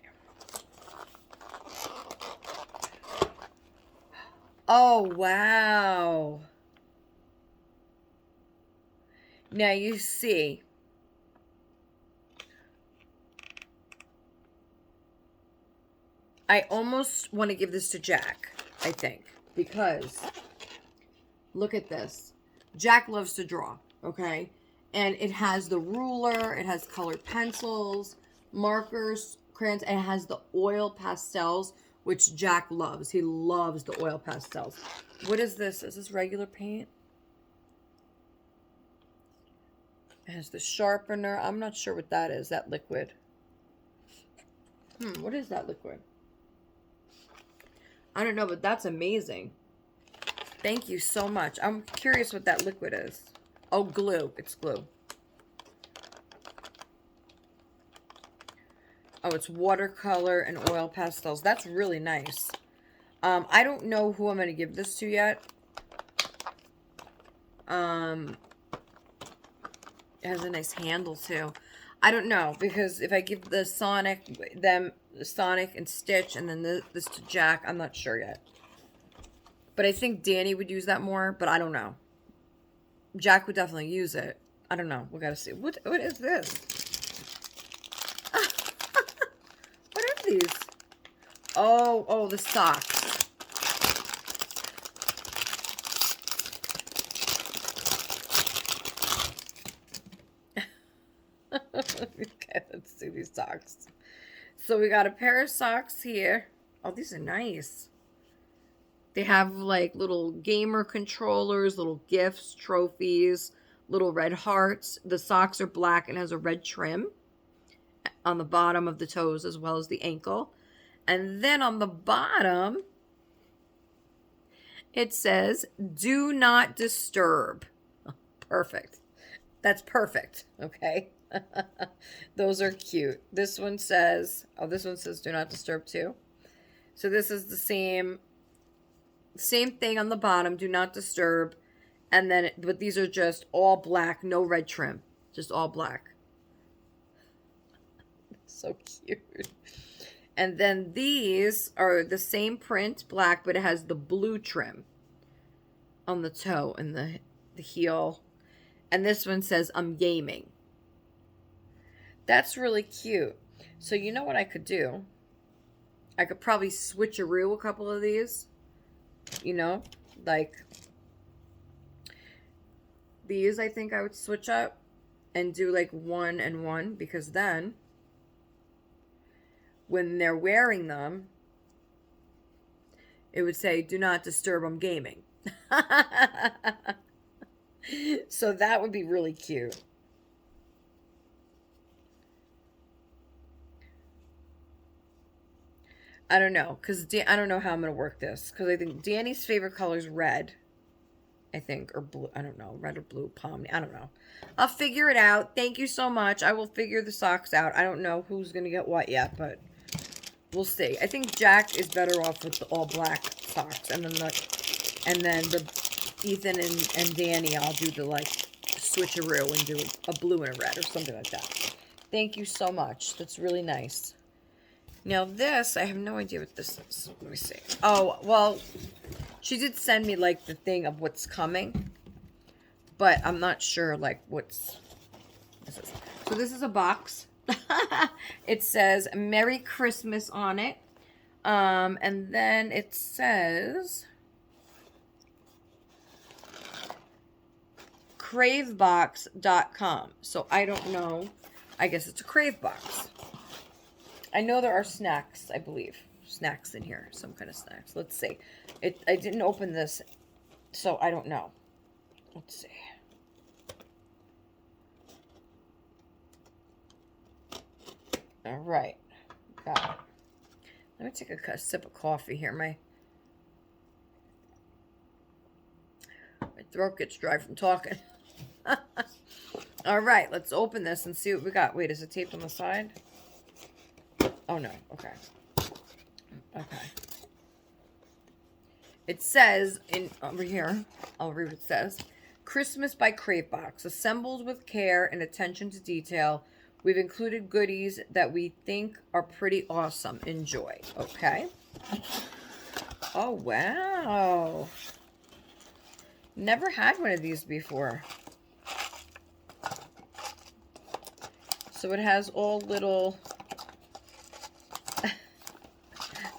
Oh, wow. Now you see. I almost want to give this to Jack, I think, because look at this. Jack loves to draw, okay? And it has the ruler, it has colored pencils, markers, crayons, and it has the oil pastels, which Jack loves. He loves the oil pastels. What is this? Is this regular paint? It has the sharpener. I'm not sure what that is, that liquid. What is that liquid? I don't know, but that's amazing. Thank you so much. I'm curious what that liquid is. Oh, glue. It's glue. Oh, it's watercolor and oil pastels. That's really nice. I don't know who I'm going to give this to yet. It has a nice handle, too. I don't know, because if I give the Sonic and Stitch, and then this to Jack, I'm not sure yet. But I think Danny would use that more, but I don't know. Jack would definitely use it. I don't know. We gotta see. What is this? What are these? Oh, the socks. Okay, let's see these socks. So we got a pair of socks here. Oh, these are nice. They have like little gamer controllers, little gifts, trophies, little red hearts. The socks are black and has a red trim on the bottom of the toes as well as the ankle. And then on the bottom, it says, "Do not disturb." Oh, perfect. That's perfect. Okay. Those are cute. This one says, "Do not disturb" too. So this is the same thing on the bottom, "Do not disturb," and then but these are just all black, no red trim, just all black. So cute. And then these are the same print, black, but it has the blue trim on the toe and the heel. And this one says, "I'm gaming." That's really cute. So you know what I could do? I could probably switcheroo a couple of these. You know, like these I think I would switch up and do like 1 and 1, because then when they're wearing them, it would say, "Do not disturb, I'm gaming." So that would be really cute. I don't know, because I don't know how I'm going to work this, because I think Danny's favorite color is red, I think, or blue. I don't know, red or blue, palm. I don't know. I'll figure it out. Thank you so much. I will figure the socks out. I don't know who's going to get what yet, but we'll see. I think Jack is better off with the all black socks, and then the Ethan and Danny, I'll do the like switcheroo and do a blue and a red or something like that. Thank you so much. That's really nice. Now this, I have no idea what this is. Let me see. Oh, well, She did send me, like, the thing of what's coming. But I'm not sure, like, what's... This is. So this is a box. It says Merry Christmas on it. And then it says cravebox.com. So I don't know. I guess it's a Crave box. I know there are snacks, I believe. Snacks in here. Some kind of snacks. Let's see. I didn't open this, so I don't know. Let's see. All right. Got it. Let me take a sip of coffee here. My throat gets dry from talking. All right, let's open this and see what we got. Wait, is it taped on the side? Oh, no. Okay. Okay. It says over here, I'll read what it says. Christmas by Crave Box. Assembled with care and attention to detail, we've included goodies that we think are pretty awesome. Enjoy. Okay. Oh, wow. Never had one of these before. So it has all little...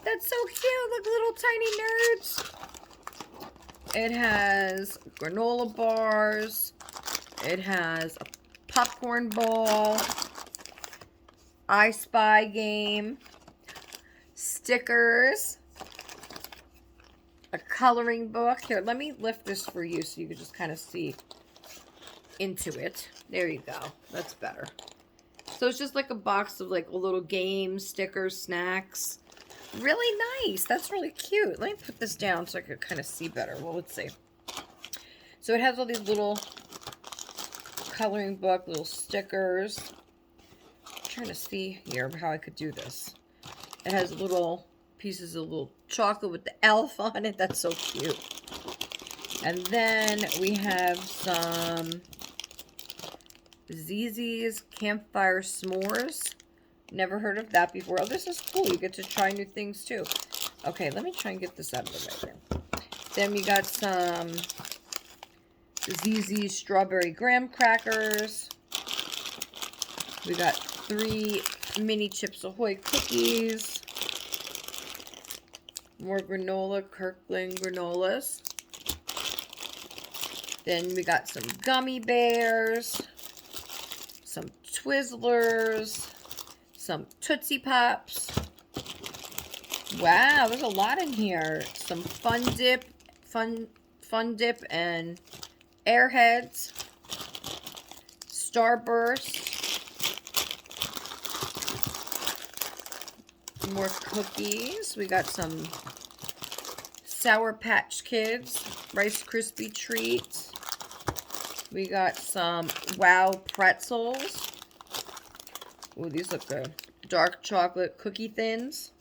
That's so cute. Look, little tiny nerds. It has granola bars. It has a popcorn ball. I Spy game. Stickers. A coloring book. Here, let me lift this for you so you can just kind of see into it. There you go. That's better. So it's just like a box of like a little games, stickers, snacks. Really nice. That's really cute. Let me put this down so I could kind of see better. Well, let's see. So it has all these little coloring book, little stickers. I'm trying to see here how I could do this. It has little pieces of little chocolate with the elf on it. That's so cute. And then we have some ZZ's Campfire S'mores. Never heard of that before. Oh, this is cool. You get to try new things too. Okay, let me try and get this out of the way here. Then we got some ZZ Strawberry Graham Crackers. We got 3 mini Chips Ahoy cookies. More granola, Kirkland granolas. Then we got some gummy bears. Some Twizzlers. Some Tootsie Pops. Wow, there's a lot in here. Some Fun Dip and Airheads. Starburst. More cookies. We got some Sour Patch Kids Rice Krispie treats. We got some Wow pretzels. Ooh, these look good. Dark chocolate cookie thins.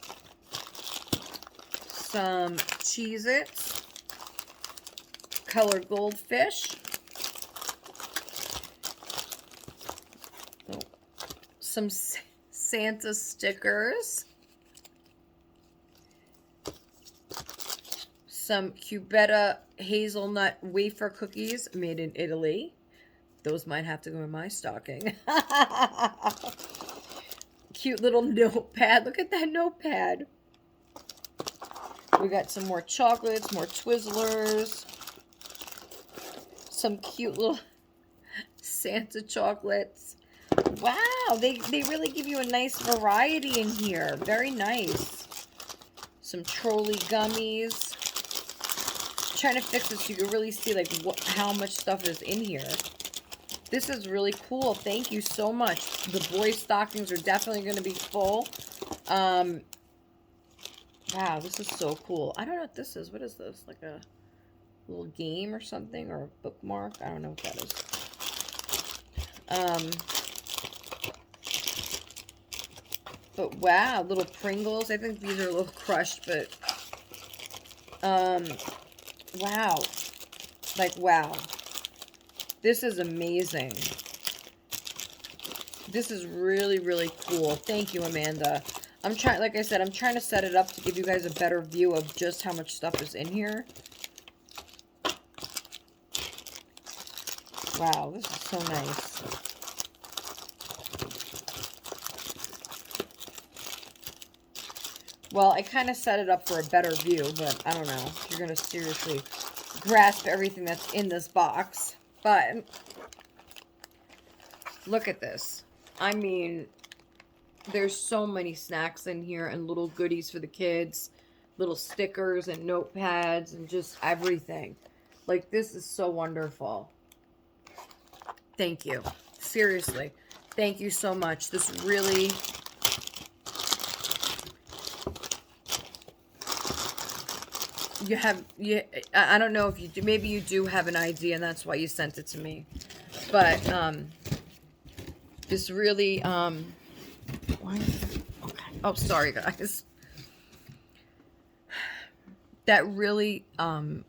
Some Cheez-Its. Colored goldfish. Oh, some Santa stickers. Some Cubetta hazelnut wafer cookies made in Italy. Those might have to go in my stocking. Cute little notepad. Look at that notepad. We got some more chocolates, more Twizzlers. Some cute little Santa chocolates. Wow, they really give you a nice variety in here. Very nice. Some Trolley gummies. Trying to fix it so you can really see like how much stuff is in here. This is really cool. Thank you so much. The boy stockings are definitely going to be full. Wow, this is so cool. I don't know what this is. What is this? Like a little game or something? Or a bookmark? I don't know what that is. But wow, little Pringles. I think these are a little crushed, but... wow. Like, wow. This is amazing. This is really, really cool. Thank you, Amanda. I'm trying, like I said, I'm trying to set it up to give you guys a better view of just how much stuff is in here. Wow, this is so nice. Well, I kind of set it up for a better view, but I don't know if you're going to seriously grasp everything that's in this box. But look at this. I mean, there's so many snacks in here and little goodies for the kids, little stickers and notepads and just everything. Like, this is so wonderful. Thank you. Seriously. Thank you so much. This really... I don't know if you do, maybe you do have an idea and that's why you sent it to me. But, this really, why is it, okay. Oh, sorry guys. That really, kind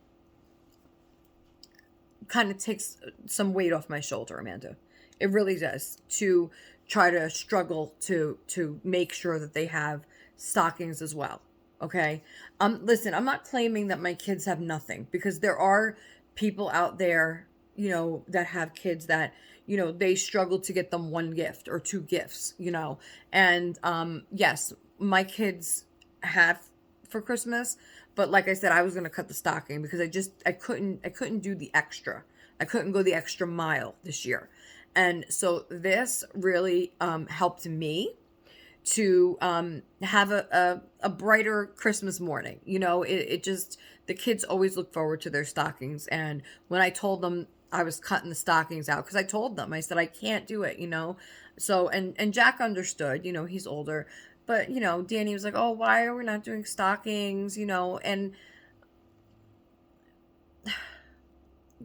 of takes some weight off my shoulder, Amanda. It really does, to try to struggle to make sure that they have stockings as well. Okay. Listen, I'm not claiming that my kids have nothing, because there are people out there, you know, that have kids that, you know, they struggle to get them one gift or two gifts, you know. And yes, my kids have for Christmas, but like I said, I was going to cut the stocking because I couldn't do the extra. I couldn't go the extra mile this year. And so this really helped me to have a brighter Christmas morning. You know, it just, the kids always look forward to their stockings. And when I told them I was cutting the stockings out, because I told them, I said, I can't do it, you know. So, and Jack understood, you know, he's older. But, you know, Danny was like, oh, why are we not doing stockings, you know? And,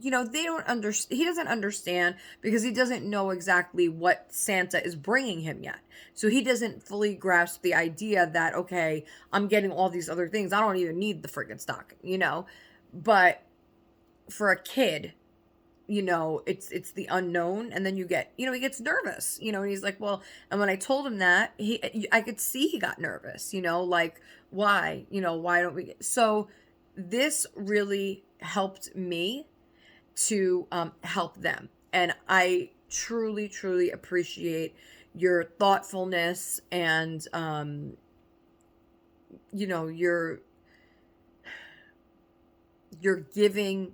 you know, they don't understand. He doesn't understand because he doesn't know exactly what Santa is bringing him yet. So he doesn't fully grasp the idea that, okay, I'm getting all these other things. I don't even need the friggin' stocking, you know? But for a kid, you know, it's the unknown, and then you get, you know, he gets nervous, you know, and he's like, well, and when I told him that, I could see he got nervous, you know, like, why, you know, why don't we get, so this really helped me to help them, and I truly, truly appreciate your thoughtfulness and, you know, your giving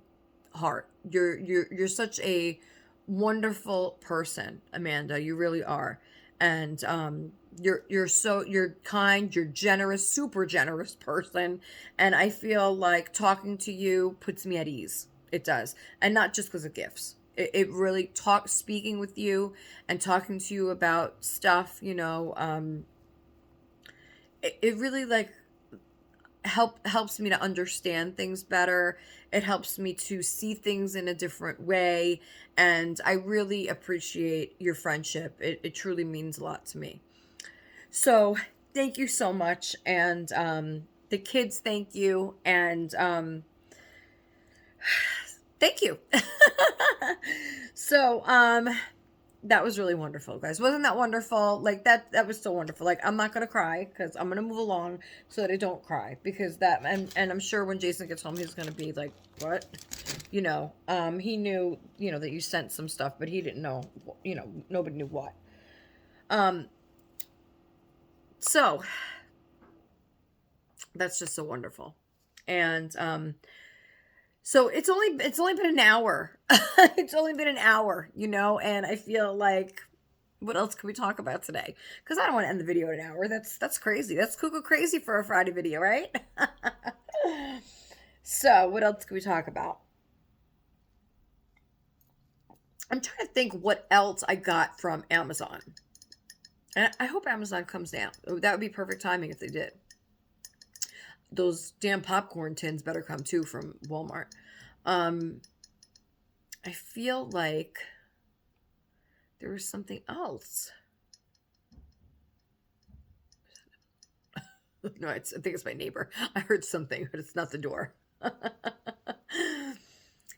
heart. You're such a wonderful person, Amanda. You really are. And you're kind, you're generous, super generous person. And I feel like talking to you puts me at ease. It does. And not just because of gifts. It really speaking with you and talking to you about stuff, you know, it really like helps me to understand things better. It helps me to see things in a different way, and I really appreciate your friendship. It truly means a lot to me. So thank you so much, and the kids, thank you, and thank you. So that was really wonderful, guys. Wasn't that wonderful? Like, that was so wonderful. Like, I'm not gonna cry because I'm gonna move along so that I don't cry, because that, and I'm sure when Jason gets home, he's gonna be like, what? You know, he knew, you know, that you sent some stuff, but he didn't know, you know, nobody knew what. So that's just so wonderful. And so it's only been an hour. It's only been an hour, you know, and I feel like, what else can we talk about today? Because I don't want to end the video at an hour. That's crazy. That's cuckoo crazy for a Friday video, right? So what else can we talk about? I'm trying to think what else I got from Amazon. And I hope Amazon comes down. That would be perfect timing if they did. Those damn popcorn tins better come too from Walmart. I feel like there was something else. No, I think it's my neighbor. I heard something, but it's not the door.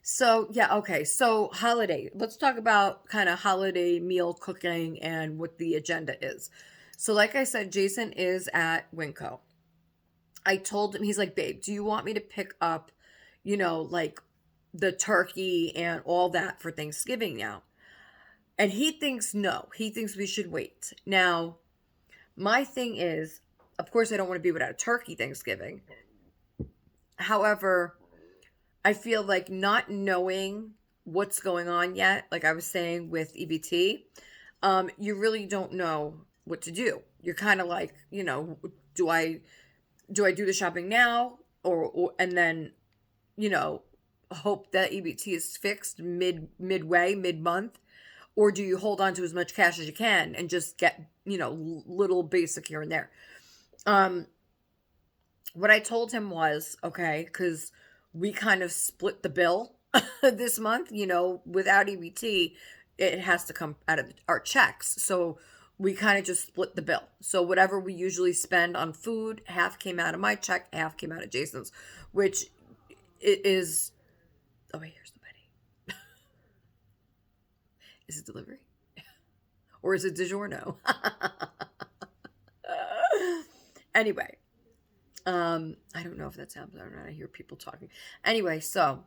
So, yeah, okay. So, holiday. Let's talk about kind of holiday meal cooking and what the agenda is. So, like I said, Jason is at Winco. I told him, he's like, babe, do you want me to pick up, you know, like the turkey and all that for Thanksgiving now. And he thinks no, he thinks we should wait. Now, my thing is, of course, I don't want to be without a turkey Thanksgiving. However, I feel like not knowing what's going on yet, like I was saying with EBT, you really don't know what to do. You're kind of like, do I do the shopping now, or and then you know hope that EBT is fixed midway mid month, or do you hold on to as much cash as you can and just get little basic here and there? Um, what I told him was okay, because we kind of split the bill this month. Without EBT, it has to come out of our checks. So we kind of just split the bill. So whatever we usually spend on food, half came out of my check, half came out of Jason's, which it is. Oh wait, here's the wedding. Is it delivery? Or is it DiGiorno? Anyway, I don't know if that's happening or not. I hear people talking. Anyway, so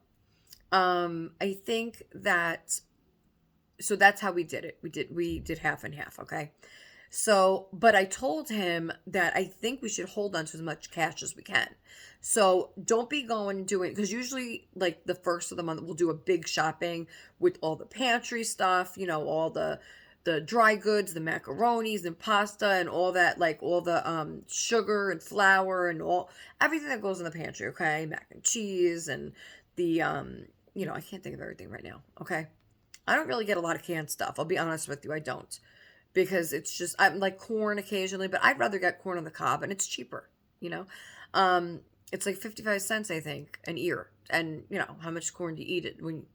I think that that's how we did it. We did half and half, okay? So, but I told him that I think we should hold on to as much cash as we can. So don't be going doing, because usually like the first of the month we'll do a big shopping with all the pantry stuff, all the dry goods, the macaronis and pasta and all that, like all the sugar and flour and all everything that goes in the pantry, okay? Mac and cheese and the I can't think of everything right now, okay? I don't really get a lot of canned stuff. I'll be honest with you, I don't. Because it's just I'm like corn occasionally, but I'd rather get corn on the cob and it's cheaper, you know. It's like 55 cents I think an ear. And how much corn do you eat it when.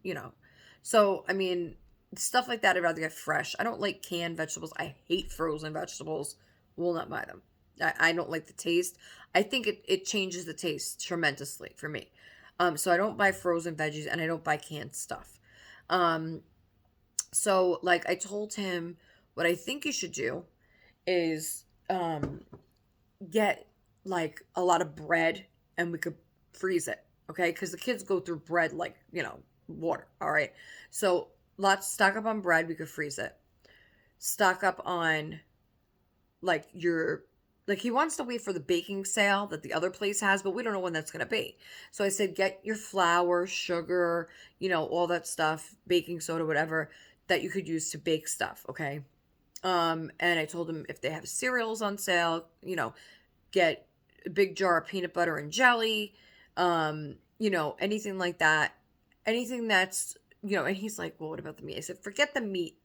So I mean, stuff like that I'd rather get fresh. I don't like canned vegetables. I hate frozen vegetables. Will not buy them. I don't like the taste. I think it changes the taste tremendously for me. So I don't buy frozen veggies and I don't buy canned stuff. So like I told him what I think you should do is get like a lot of bread and we could freeze it, okay? Because the kids go through bread like, water, all right? So stock up on bread, we could freeze it. Stock up on like he wants to wait for the baking sale that the other place has, but we don't know when that's going to be. So I said, get your flour, sugar, all that stuff, baking soda, whatever that you could use to bake stuff, okay? And I told him if they have cereals on sale, get a big jar of peanut butter and jelly, anything like that. Anything that's, and he's like, well, what about the meat? I said, forget the meat.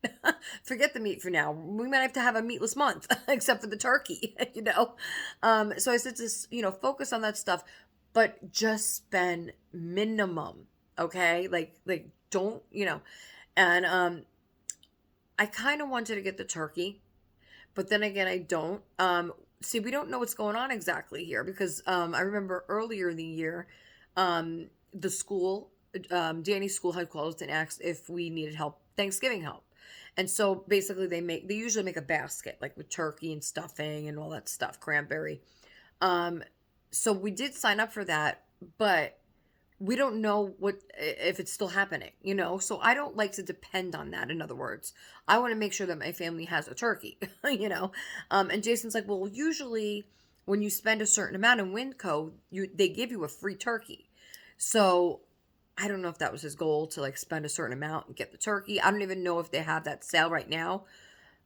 Forget the meat for now. We might have to have a meatless month, except for the turkey, So I said, just, focus on that stuff, but just spend minimum, okay? Like don't, and, I kind of wanted to get the turkey, but then again, I don't. See, we don't know what's going on exactly here because I remember earlier in the year, the school, Danny's school had closed and asked if we needed help, Thanksgiving help. And so basically they usually make a basket like with turkey and stuffing and all that stuff, cranberry. Um, so we did sign up for that, but we don't know if it's still happening, so I don't like to depend on that. In other words, I want to make sure that my family has a turkey. And Jason's like, well, usually when you spend a certain amount in Winco, they give you a free turkey. So I don't know if that was his goal to like spend a certain amount and get the turkey. I don't even know if they have that sale right now.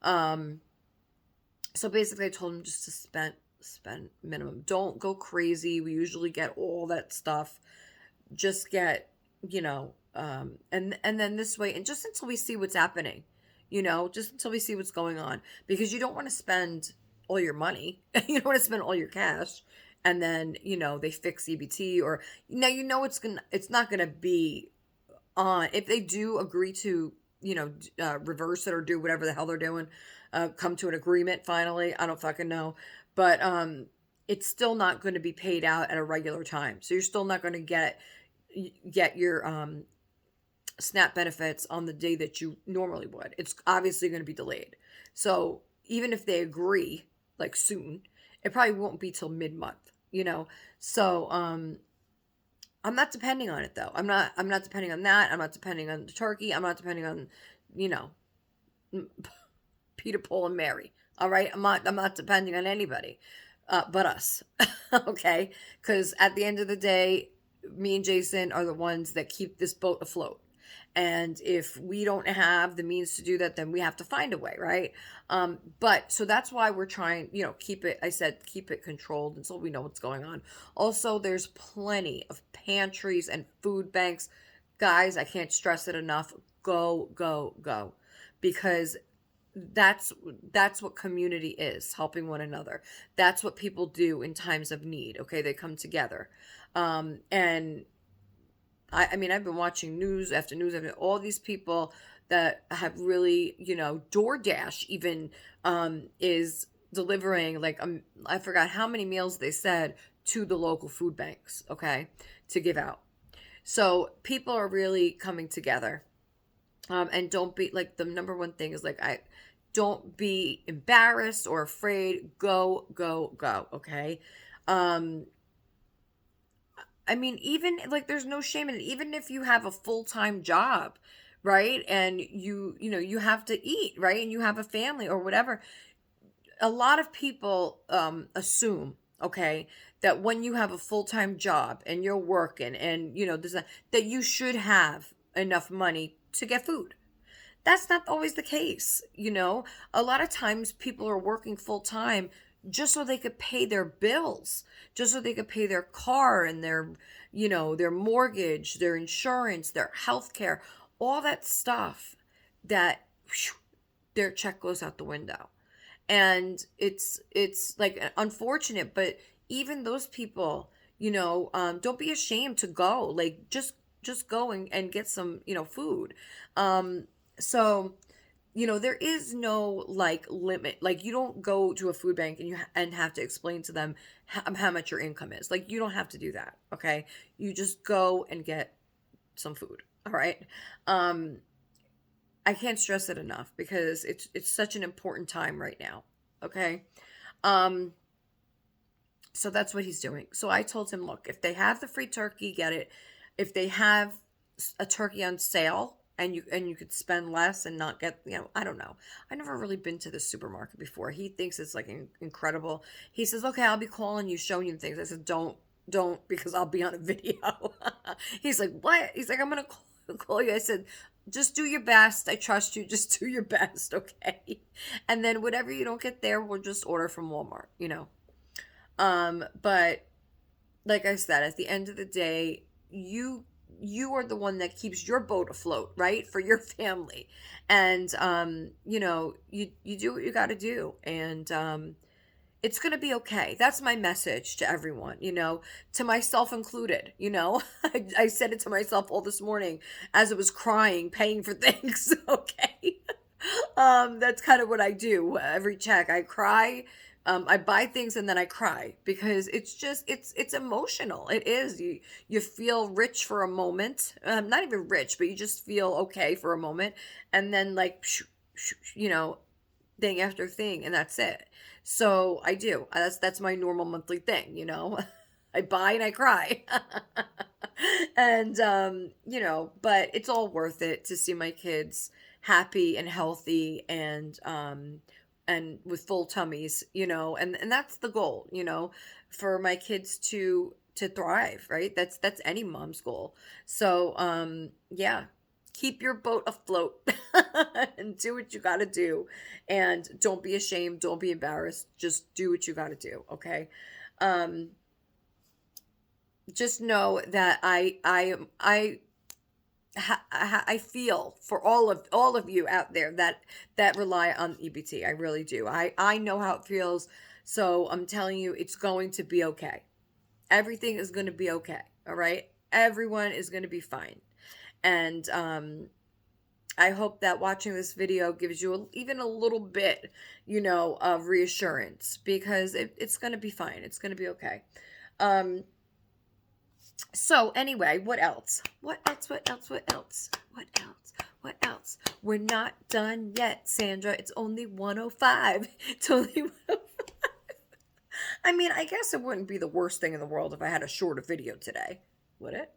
So basically I told him just to spend minimum. Don't go crazy. We usually get all that stuff. Just get, and then this way, and just until we see what's happening, just until we see what's going on, because you don't want to spend all your money, you don't want to spend all your cash, and then they fix EBT, or now it's not gonna be on if they do agree to reverse it or do whatever the hell they're doing, come to an agreement finally. I don't fucking know, but it's still not going to be paid out at a regular time, so you're still not going to get your SNAP benefits on the day that you normally would. It's obviously going to be delayed. So even if they agree, like soon, it probably won't be till mid-month, So I'm not depending on it though. I'm not depending on that. I'm not depending on the turkey. I'm not depending on, you know, Peter, Paul, and Mary. All right, I'm not depending on anybody, but us. Okay, because at the end of the day, me and Jason are the ones that keep this boat afloat. And if we don't have the means to do that, then we have to find a way, right? But so that's why we're trying, keep it. I said keep it controlled until we know what's going on. Also, there's plenty of pantries and food banks. Guys, I can't stress it enough. Go, go, go, because that's that's what community is, helping one another. That's what people do in times of need. Okay, they come together. And I mean, I've been watching news after news after all these people that have really, DoorDash even is delivering like I forgot how many meals they said to the local food banks, okay, to give out. So people are really coming together. And don't be like, the number one thing is like, I don't be embarrassed or afraid. Go, go, go. Okay. Um, I mean, even like there's no shame in it. Even if you have a full-time job, right? And you have to eat, right? And you have a family or whatever. A lot of people assume, okay, that when you have a full-time job and you're working and that you should have enough money to get food. That's not always the case. A lot of times people are working full time just so they could pay their bills, just so they could pay their car and their mortgage, their insurance, their health care, all that stuff that whew, their check goes out the window. And it's like unfortunate, but even those people, don't be ashamed to go. Like just go and get some, food. So, there is no like limit. Like you don't go to a food bank and have to explain to them how much your income is. Like you don't have to do that. Okay, you just go and get some food. All right. Um, I can't stress it enough because it's such an important time right now. Okay. Um, so that's what he's doing. So I told him, look, if they have the free turkey, get it. If they have a turkey on sale and you could spend less and not get, I don't know. I never really been to the supermarket before. He thinks it's like incredible. He says, "Okay, I'll be calling you, showing you things." I said, "Don't because I'll be on a video." He's like, "What?" He's like, "I'm going to call you." I said, "Just do your best. I trust you. Just do your best, okay?" And then whatever you don't get there, we'll just order from Walmart. But like I said, at the end of the day, you are the one that keeps your boat afloat, right? For your family. And you do what you got to do, and it's going to be okay. That's my message to everyone, to myself included, I said it to myself all this morning as I was crying, paying for things, okay? That's kind of what I do. Every check, I cry. I buy things and then I cry because it's just it's emotional. It is. You feel rich for a moment. Not even rich, but you just feel okay for a moment, and then like thing after thing, and that's it. So I do. That's my normal monthly thing. I buy and I cry. And but it's all worth it to see my kids happy and healthy and with full tummies, and that's the goal, for my kids to thrive, right? That's any mom's goal. So yeah, keep your boat afloat and do what you got to do, and don't be ashamed, don't be embarrassed, just do what you got to do, okay? um just know that I feel for all of you out there that rely on EBT. I really do. I know how it feels. So I'm telling you, it's going to be okay. Everything is going to be okay. All right. Everyone is going to be fine. And I hope that watching this video gives you even a little bit, of reassurance, because it's going to be fine. It's going to be okay. So anyway, what else? What else? What else? What else? What else? What else? We're not done yet, Sandra. It's only 105. It's only 105. I mean, I guess it wouldn't be the worst thing in the world if I had a shorter video today. Would it?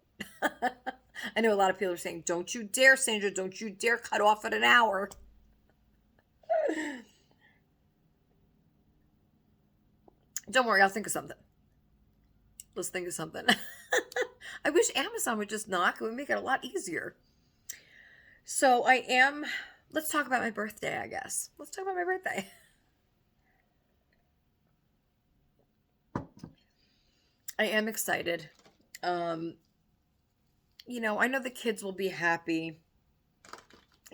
I know a lot of people are saying, don't you dare, Sandra, don't you dare cut off at an hour. Don't worry, I'll think of something. Let's think of something. I wish Amazon would just knock. It would make it a lot easier. So let's talk about my birthday, I guess. Let's talk about my birthday. I am excited. Um, I know the kids will be happy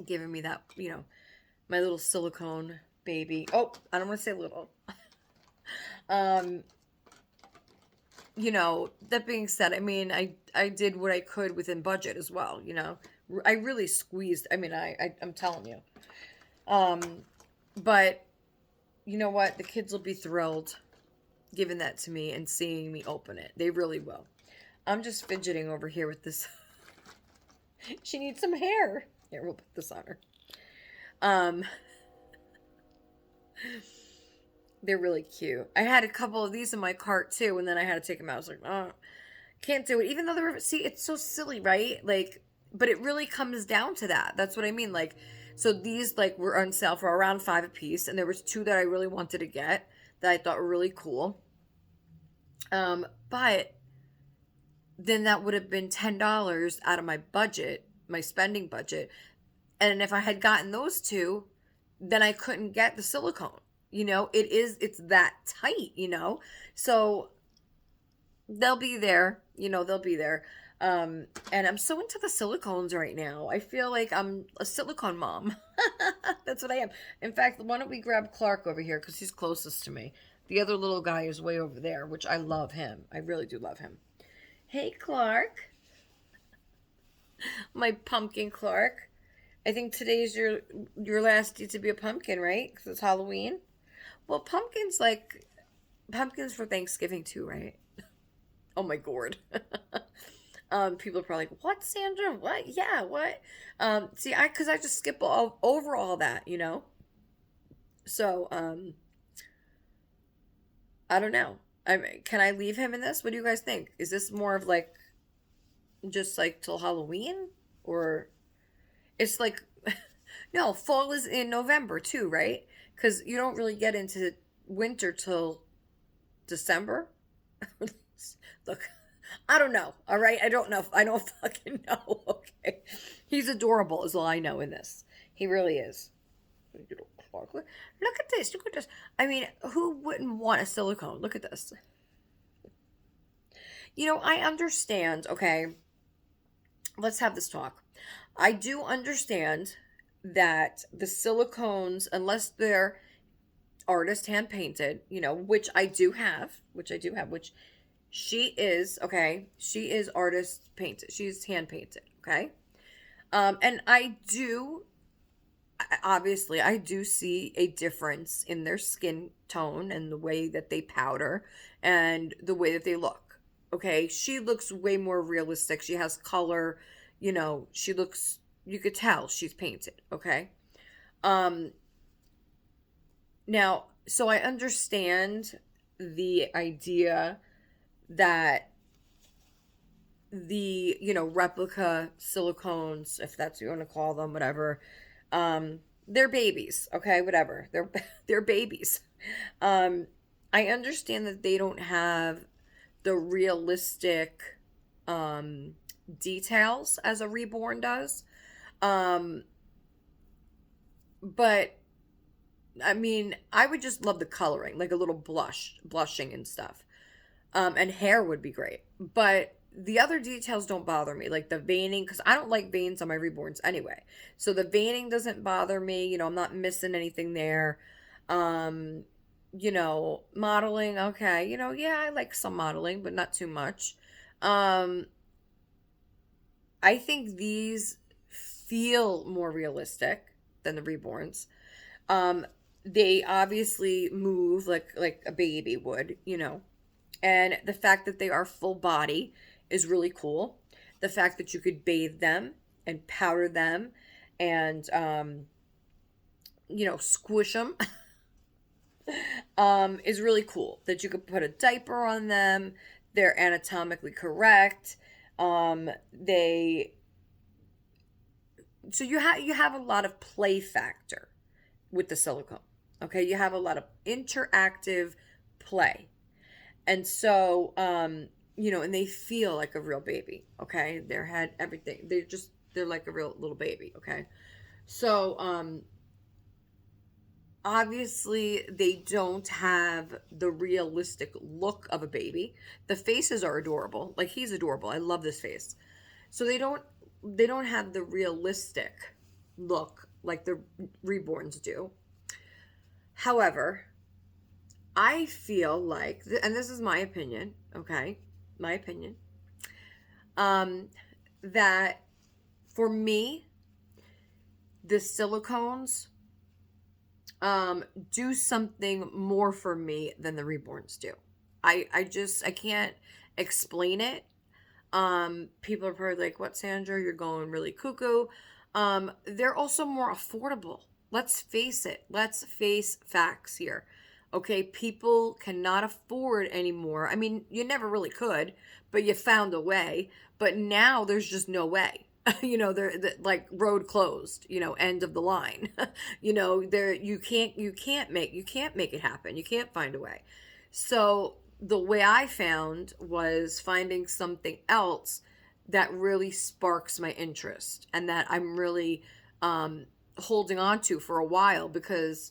giving me that, my little silicone baby. Oh, I don't want to say little. Um, that being said, I mean, I did what I could within budget as well, I really squeezed. I mean, I'm telling you. Um, but you know what? The kids will be thrilled giving that to me and seeing me open it. They really will. I'm just fidgeting over here with this. She needs some hair. Here, we'll put this on her. Um, they're really cute. I had a couple of these in my cart too, and then I had to take them out. I was like, oh, can't do it. Even though see, it's so silly, right? Like, but it really comes down to that. That's what I mean. Like, so these like were on sale for around $5 a piece, and there was two that I really wanted to get that I thought were really cool. But then that would have been $10 out of my budget, my spending budget. And if I had gotten those two, then I couldn't get the silicone. It's that tight, So they'll be there, they'll be there. And I'm so into the silicones right now. I feel like I'm a silicone mom. That's what I am. In fact, why don't we grab Clark over here because he's closest to me. The other little guy is way over there, which I love him. I really do love him. Hey, Clark. My pumpkin Clark. I think today's your last day to be a pumpkin, right? Because it's Halloween. Well, pumpkins for Thanksgiving too, right? Oh my gourd. People are probably like, "What, Sandra? What? Yeah, what?" See, because I just skip over all that, So, I don't know. Can I leave him in this? What do you guys think? Is this more of like just like till Halloween, or it's like no, fall is in November too, right? Because you don't really get into winter till December. Look, I don't know. All right, I don't know. I don't fucking know. Okay, he's adorable, is all I know in this. He really is. Look at this. Look at this. I mean, who wouldn't want a silicone? Look at this. I understand. Okay, let's have this talk. I do understand that the silicones, unless they're artist hand painted, which she is, okay, she is artist painted. She's hand painted, okay? And obviously, I do see a difference in their skin tone and the way that they powder and the way that they look. Okay, she looks way more realistic. She has color, you could tell she's painted. Okay. Um, Now, so I understand the idea that replica silicones, if that's what you want to call them, whatever, they're babies, okay, whatever. They're babies. Um, I understand that they don't have the realistic um details as a reborn does. Um, but I mean, I would just love the coloring, like a little blushing and stuff. And hair would be great. But the other details don't bother me, like the veining, because I don't like veins on my reborns anyway. So the veining doesn't bother me. I'm not missing anything there. Um, Modeling, okay. Yeah, I like some modeling, but not too much. Um, I think these feel more realistic than the reborns. Um, they obviously move like a baby would. And the fact that they are full body is really cool. The fact that you could bathe them and powder them and squish them is really cool. That you could put a diaper on them. They're anatomically correct. They so you have a lot of play factor with the silicone. Okay, you have a lot of interactive play. And so and they feel like a real baby, okay? Their head, everything. They're like a real little baby, okay? So obviously they don't have the realistic look of a baby. The faces are adorable. Like he's adorable. I love this face. So they don't have the realistic look like the reborns do. However, I feel like, and this is my opinion, okay? My opinion, um, that for me, the silicones do something more for me than the reborns do. I can't explain it. People are probably like, "What, Sandra? You're going really cuckoo." They're also more affordable. Let's face it. Let's face facts here. Okay, people cannot afford anymore. I mean, you never really could, but you found a way. But now there's just no way. They're like road closed. End of the line. There you can't make it happen. You can't find a way. So the way I found was finding something else that really sparks my interest and that I'm really holding on to for a while because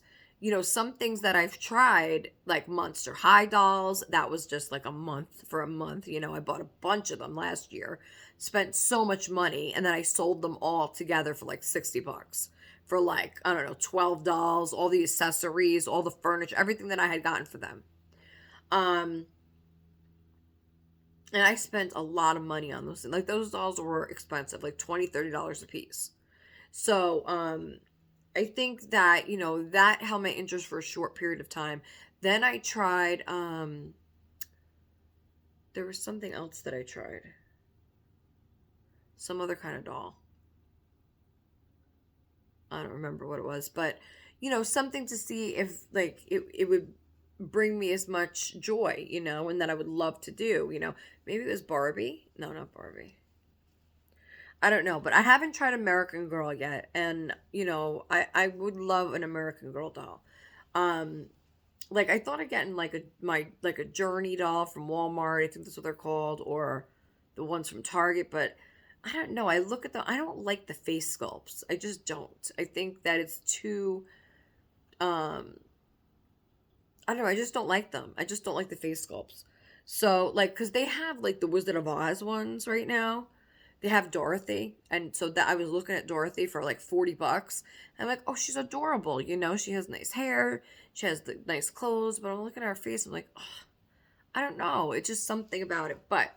some things that I've tried, like Monster High dolls, that was just like for a month. I bought a bunch of them last year, spent so much money, and then I sold them all together for like $60 for like, I don't know, 12 dolls, all the accessories, all the furniture, everything that I had gotten for them. Um, and I spent a lot of money on those. Like those dolls were expensive, like $20, $30 a piece. So, I think that, that held my interest for a short period of time. Then I tried, there was something else that I tried. Some other kind of doll. I don't remember what it was, but, something to see if, like, it would bring me as much joy, and that I would love to do, Maybe it was Barbie. No, not Barbie. I don't know, but I haven't tried American Girl yet, and I would love an American Girl doll. Um, like I thought of getting like a Journey doll from Walmart. I think that's what they're called, or the ones from Target. But I don't know. I don't like the face sculpts. I just don't. I think that it's too. Um, I don't know. I just don't like them. I just don't like the face sculpts. So like, cause they have like the Wizard of Oz ones right now. They have Dorothy, and so that I was looking at Dorothy for like $40. I'm like, oh, she's adorable. She has nice hair, she has the nice clothes, but I'm looking at her face. I'm like, oh, I don't know. It's just something about it. But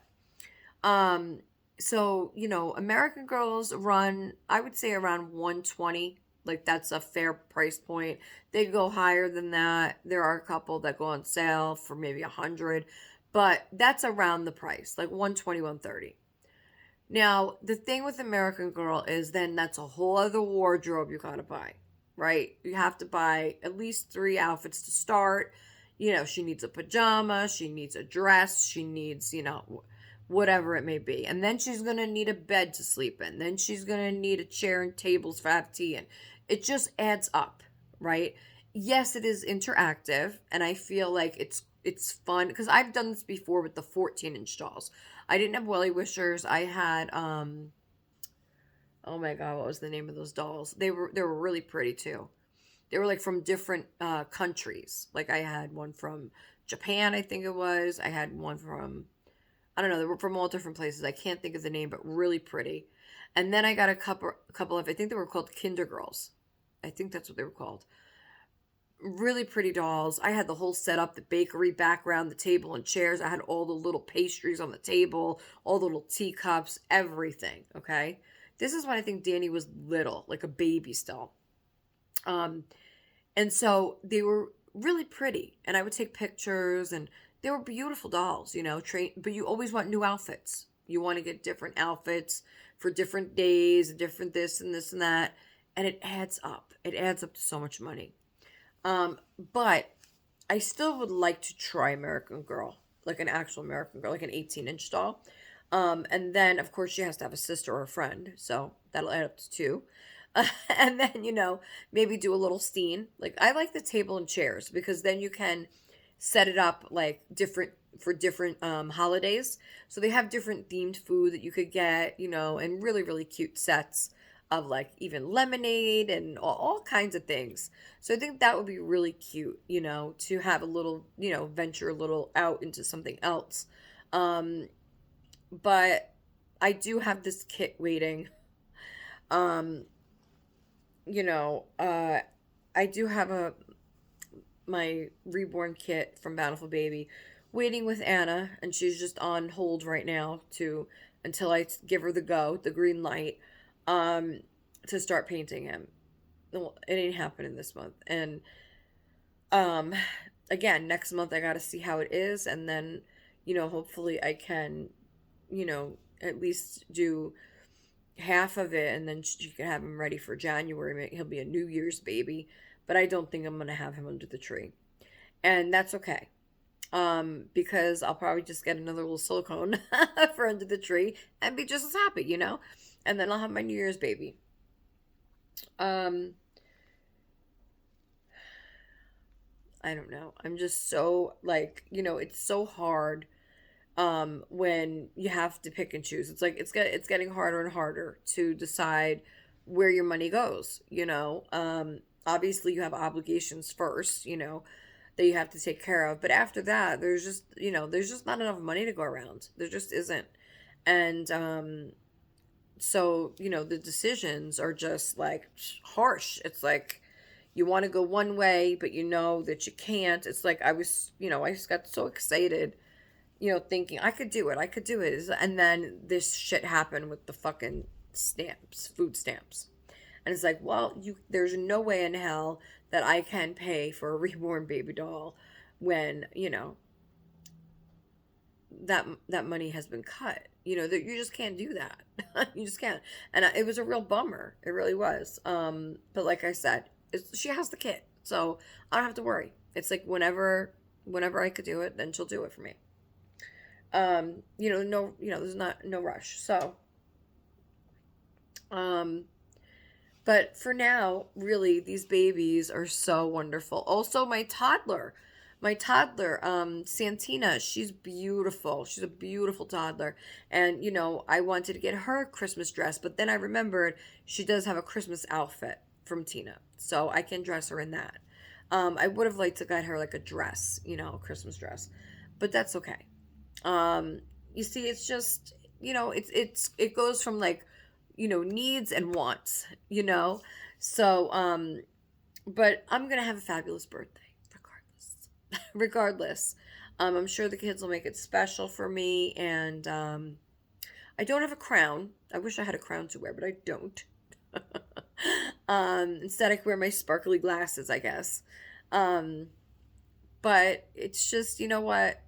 um, so American Girls run, I would say around 120. Like that's a fair price point. They go higher than that. There are a couple that go on sale for maybe 100, but that's around the price, like 120, 130. Now, the thing with American Girl is then that's a whole other wardrobe you gotta buy, right? You have to buy at least three outfits to start. She needs a pajama, she needs a dress, she needs, whatever it may be. And then she's gonna need a bed to sleep in. Then she's gonna need a chair and tables for have tea in. It just adds up, right? Yes, it is interactive, and I feel like it's fun because I've done this before with the 14-inch dolls. I didn't have Welly Wishers. I had oh my god, what was the name of those dolls? They were really pretty too. They were like from different countries. Like I had one from Japan, I think it was. I had one from I don't know, they were from all different places. I can't think of the name, but really pretty. And then I got a couple of I think they were called Kinder Girls. I think that's what they were called. Really pretty dolls. I had the whole setup, the bakery background, the table and chairs. I had all the little pastries on the table, all the little teacups, everything. Okay. This is when I think Danny was little, like a baby still. Um, and so they were really pretty. And I would take pictures and they were beautiful dolls, but you always want new outfits. You want to get different outfits for different days, different this and this and that. And it adds up. It adds up to so much money. But I still would like to try American Girl, like an actual American Girl, like an 18-inch doll. And then, of course, she has to have a sister or a friend. So that'll add up to two. And then, maybe do a little scene. Like, I like the table and chairs because then you can set it up like different for different holidays. So they have different themed food that you could get, and really, really cute sets of like even lemonade and all kinds of things. So I think that would be really cute, to have a little, venture a little out into something else. Um, but I do have this kit waiting. Um, you know, uh, I do have a my reborn kit from Bountiful Baby waiting with Anna, and she's just on hold right now to until I give her the green light, um, to start painting him. Well, it ain't happening this month, and um, again, next month I got to see how it is, and then, hopefully I can, at least do half of it, and then she can have him ready for January. He'll be a New Year's baby, but I don't think I'm gonna have him under the tree, and that's okay. Because I'll probably just get another little silicone for under the tree and be just as happy, and then I'll have my New Year's baby. Um, I don't know. I'm just so like, it's so hard when you have to pick and choose. It's like it's getting harder and harder to decide where your money goes. Obviously you have obligations first, that you have to take care of, but after that there's just not enough money to go around. There just isn't. And so, the decisions are just like harsh. It's like you want to go one way, but you know that you can't. It's like I just got so excited, thinking I could do it, I could do it. And then this shit happened with the fucking stamps, food stamps. And it's like, well, there's no way in hell that I can pay for a reborn baby doll when, that money has been cut. That you just can't do that. You just can't. And it was a real bummer. It really was. But like I said, she has the kit, so I don't have to worry. It's like whenever I could do it, then she'll do it for me. No, there's not no rush. So, um, but for now, really, these babies are so wonderful. Also, my toddler, Santina, she's beautiful. She's a beautiful toddler. And, I wanted to get her a Christmas dress, but then I remembered she does have a Christmas outfit from Tina. So I can dress her in that. I would have liked to get her like a dress, a Christmas dress, but that's okay. Um, you see, it's just, it goes from like, needs and wants, So, but I'm gonna have a fabulous birthday, regardless. Regardless, I'm sure the kids will make it special for me, and I don't have a crown. I wish I had a crown to wear, but I don't. Instead, I can wear my sparkly glasses, I guess. Um, but it's just, what?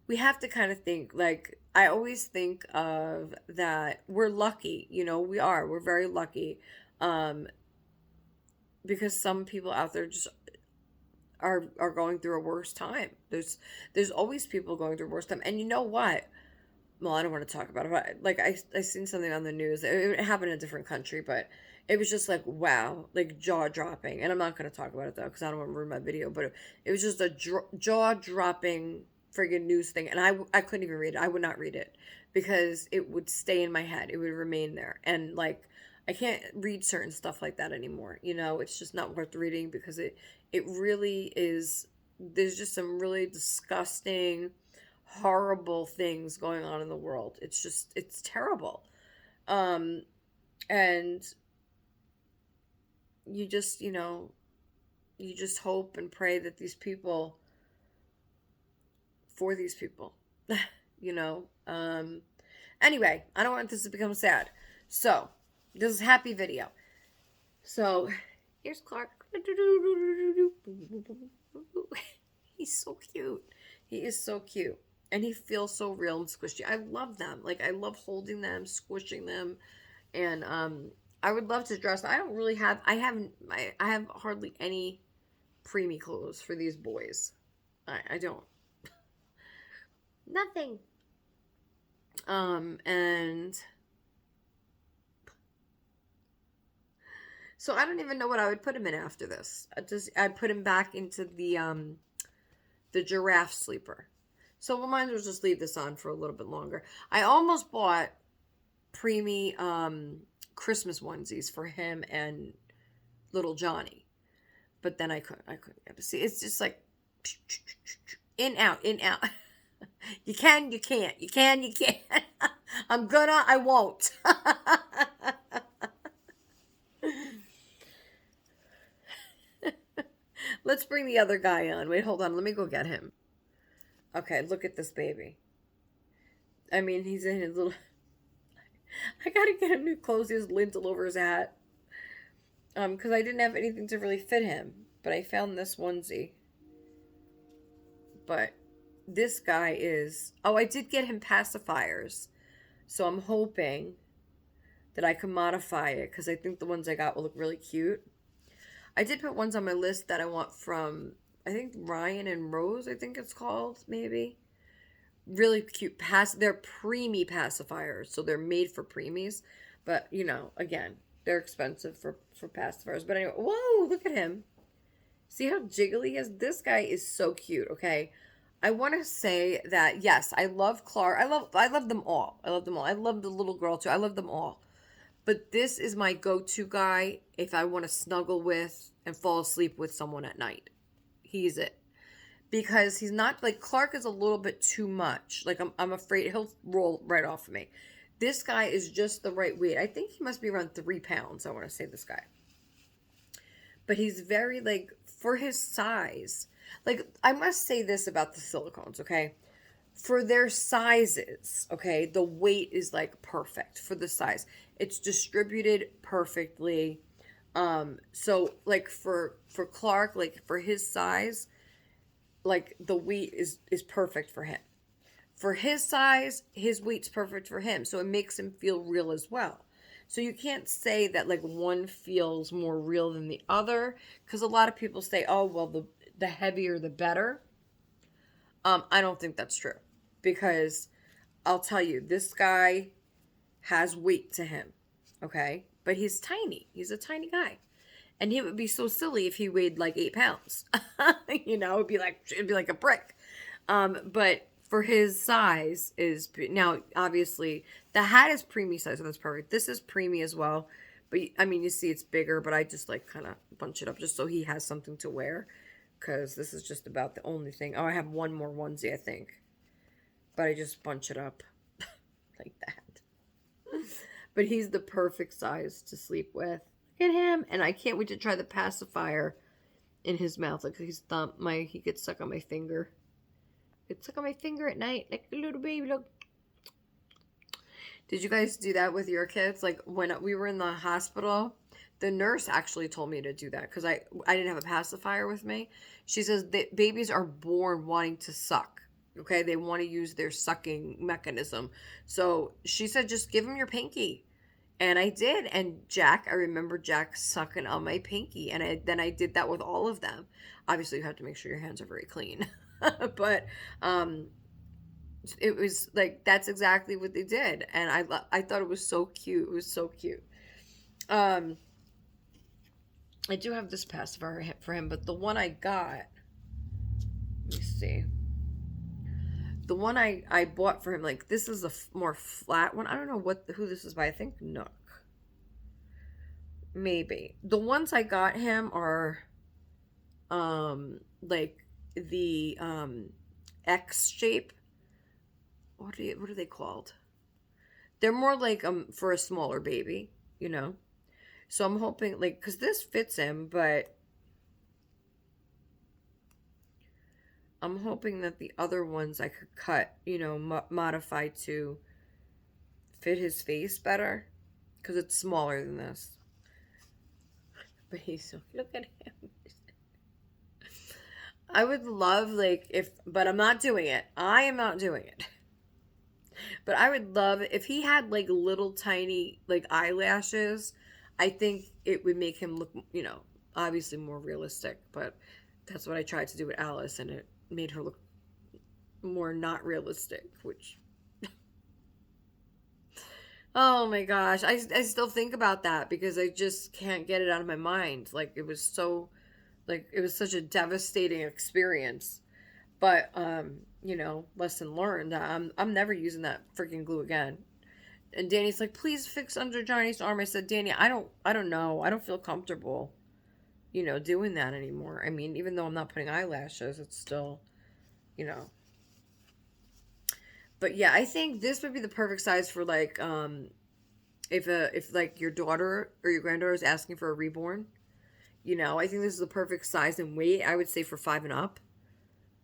We have to kind of think like I always think of that we're lucky, we're very lucky, um because some people out there just are going through a worse time. There's always people going through a worse time. And you know what? Well, I don't want to talk about it, but like I seen something on the news. It happened in a different country, but it was just like wow, like jaw dropping. And I'm not going to talk about it though because I don't want to ruin my video. But it was just a jaw dropping friggin' news thing, and I couldn't even read it. I would not read it because it would stay in my head. It would remain there, and like I can't read certain stuff like that anymore. It's just not worth reading because it really is. There's just some really disgusting, horrible things going on in the world. It's terrible. Um, and you just you just hope and pray that for these people, you know. Anyway, I don't want this to become sad. So, this is a happy video. So, here's Clark. He's so cute. He is so cute. And he feels so real and squishy. I love them. Like, I love holding them, squishing them. And, I would love to dress them. I don't really have, I have hardly any preemie clothes for these boys. I don't. Nothing. And so I don't even know what I would put him in after this. I'd put him back into the giraffe sleeper. So we might as well just leave this on for a little bit longer. I almost bought preemie Christmas onesies for him and little Johnny, but then I couldn't get to see. It's just like in out, in out. You can, you can't. You can, you can't. I won't. Let's bring the other guy on. Wait, hold on. Let me go get him. Okay, look at this baby. I mean, he's in his little. I gotta get him new clothes. He has lint all over his hat. Because I didn't have anything to really fit him. But I found this onesie. But this guy is. Oh, I did get him pacifiers. So I'm hoping that I can modify it. Because I think the ones I got will look really cute. I did put ones on my list that I want from, I think, Ryan and Rose, I think it's called, maybe. Really cute. They're preemie pacifiers, so they're made for preemies. But, again, they're expensive for pacifiers. But anyway, whoa, look at him. See how jiggly he is? This guy is so cute, okay? I want to say that, yes, I love Clark. I love them all. I love them all. I love the little girl, too. I love them all. But this is my go-to guy if I want to snuggle with and fall asleep with someone at night. He's it. Because he's not, like, Clark is a little bit too much. Like, I'm afraid he'll roll right off of me. This guy is just the right weight. I think he must be around 3 pounds, I want to say, this guy. But he's very, like, for his size. Like, I must say this about the silicones, okay? For their sizes, okay, the weight is, like, perfect for the size. It's distributed perfectly. So, like, for Clark, like, for his size, like, the weight is perfect for him. For his size, his weight's perfect for him. So it makes him feel real as well. So you can't say that, like, one feels more real than the other. Because a lot of people say, oh, well, the heavier the better. I don't think that's true. Because I'll tell you, this guy has weight to him. Okay? But he's tiny. He's a tiny guy. And he would be so silly if he weighed like 8 pounds. It'd be like a brick. But for his size now obviously the hat is preemie size, so that's perfect. This is preemie as well. But I mean, you see it's bigger, but I just like kind of bunch it up just so he has something to wear. Because this is just about the only thing. Oh, I have one more onesie, I think. But I just bunch it up like that. But he's the perfect size to sleep with. Look at him. And I can't wait to try the pacifier in his mouth. Like his thumb, he gets stuck on my finger. It's stuck on my finger at night. Like a little baby. Look. Did you guys do that with your kids? Like when we were in the hospital, the nurse actually told me to do that because I didn't have a pacifier with me. She says that babies are born wanting to suck. Okay, they want to use their sucking mechanism. So she said, just give them your pinky. And I did. And I remember Jack sucking on my pinky. And then I did that with all of them. Obviously, you have to make sure your hands are very clean. But it was like, that's exactly what they did. And I thought it was so cute. It was so cute. I do have this pacifier for him, but the one I got, let me see. The one I bought for him, like, this is a more flat one. I don't know who this is by. I think Nook. Maybe. The ones I got him are, like, the, X shape. What are they called? They're more like, for a smaller baby, So I'm hoping, like, because this fits him, but I'm hoping that the other ones I could cut, modify to fit his face better. Because it's smaller than this. But look at him. I would love, like, but I'm not doing it. I am not doing it. But I would love, if he had, like, little tiny, like, eyelashes, I think it would make him look, obviously more realistic. But that's what I tried to do with Alice, and it made her look more not realistic, which Oh my gosh. I still think about that because I just can't get it out of my mind. Like it was so like it was such a devastating experience. But lesson learned. I'm never using that freaking glue again. And Danny's like, "Please fix under Johnny's arm." I said, "Danny, I don't know. I don't feel comfortable, doing that anymore. I mean, even though I'm not putting eyelashes, it's still, you know." But yeah, I think this would be the perfect size for like if like your daughter or your granddaughter is asking for a reborn. I think this is the perfect size and weight. I would say for 5 and up.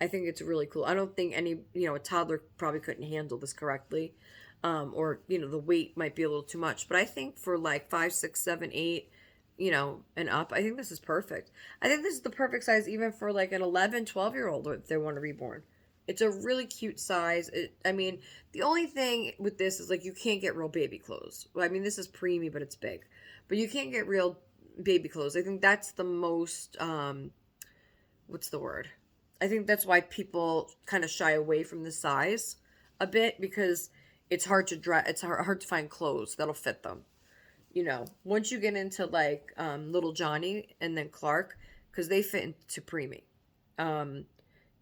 I think it's really cool. I don't think a toddler probably couldn't handle this correctly. Or, the weight might be a little too much. But I think for like 5, 6, 7, 8, and up, I think this is perfect. I think this is the perfect size even for like an 11, 12-year old if they want a reborn. It's a really cute size. I mean, the only thing with this is like you can't get real baby clothes. Well, I mean, this is preemie, but it's big. But you can't get real baby clothes. I think that's the most, what's the word? I think that's why people kind of shy away from the size a bit because it's hard to dress. It's hard to find clothes that'll fit them. Once you get into like little Johnny and then Clark, because they fit into preemie.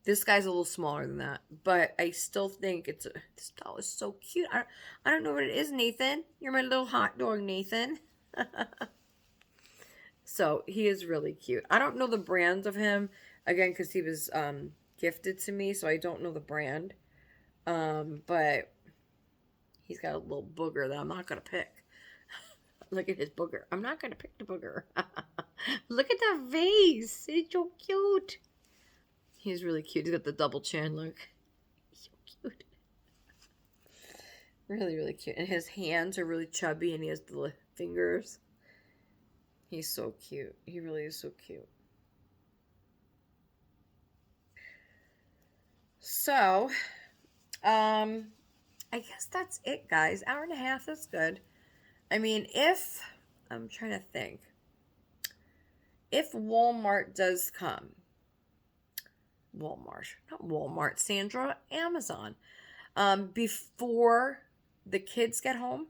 This guy's a little smaller than that, but I still think this doll is so cute. I don't know what it is, Nathan. You're my little hot dog, Nathan. So he is really cute. I don't know the brand of him again because he was gifted to me, so I don't know the brand. But he's got a little booger that I'm not gonna pick. Look at his booger. I'm not gonna pick the booger. Look at that face. It's so cute. He's really cute. He's got the double chin look. He's so cute. Really, really cute. And his hands are really chubby and he has the fingers. He's so cute. He really is so cute. So, I guess that's it, guys. Hour and a half is good. I mean, I'm trying to think. If Walmart does come, not Walmart, Sandra, Amazon, before the kids get home.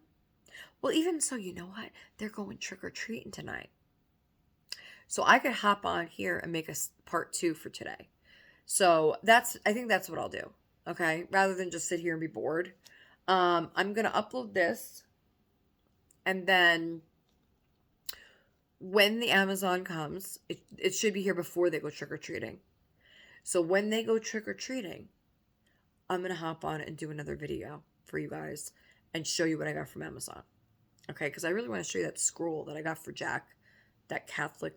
Well, even so, you know what? They're going trick-or-treating tonight. So I could hop on here and make a part 2 for today. So I think that's what I'll do. Okay. Rather than just sit here and be bored. I'm going to upload this. And then when the Amazon comes, it should be here before they go trick-or-treating. So when they go trick-or-treating, I'm going to hop on and do another video for you guys and show you what I got from Amazon. Okay, because I really want to show you that scroll that I got for Jack, that Catholic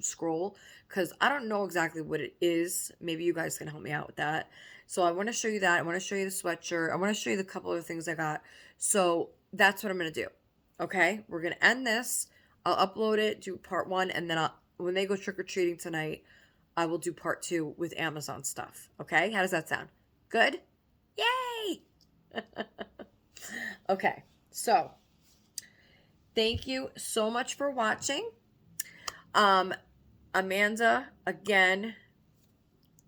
scroll, because I don't know exactly what it is. Maybe you guys can help me out with that. So I want to show you that. I want to show you the sweatshirt. I want to show you the couple of things I got. So that's what I'm going to do. Okay, we're going to end this. I'll upload it, do part 1, and then when they go trick-or-treating tonight, I will do part 2 with Amazon stuff. Okay, how does that sound? Good? Yay! Okay, so thank you so much for watching. Amanda, again,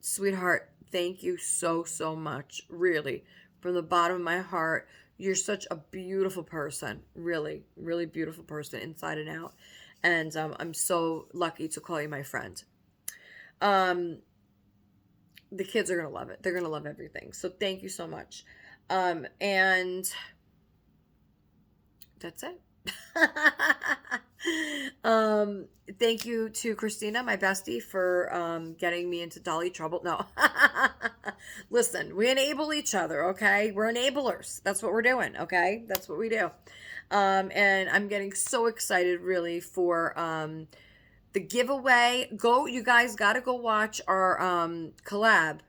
sweetheart, thank you so, so much. Really, from the bottom of my heart. You're such a beautiful person. Really, really beautiful person inside and out. And I'm so lucky to call you my friend. The kids are going to love it. They're going to love everything. So thank you so much. And that's it. Thank you to Christina, my bestie, for getting me into dolly trouble. No. Listen, we enable each other, okay? We're enablers. That's what we're doing, okay? That's what we do. And I'm getting so excited really for the giveaway. You guys gotta go watch our collab,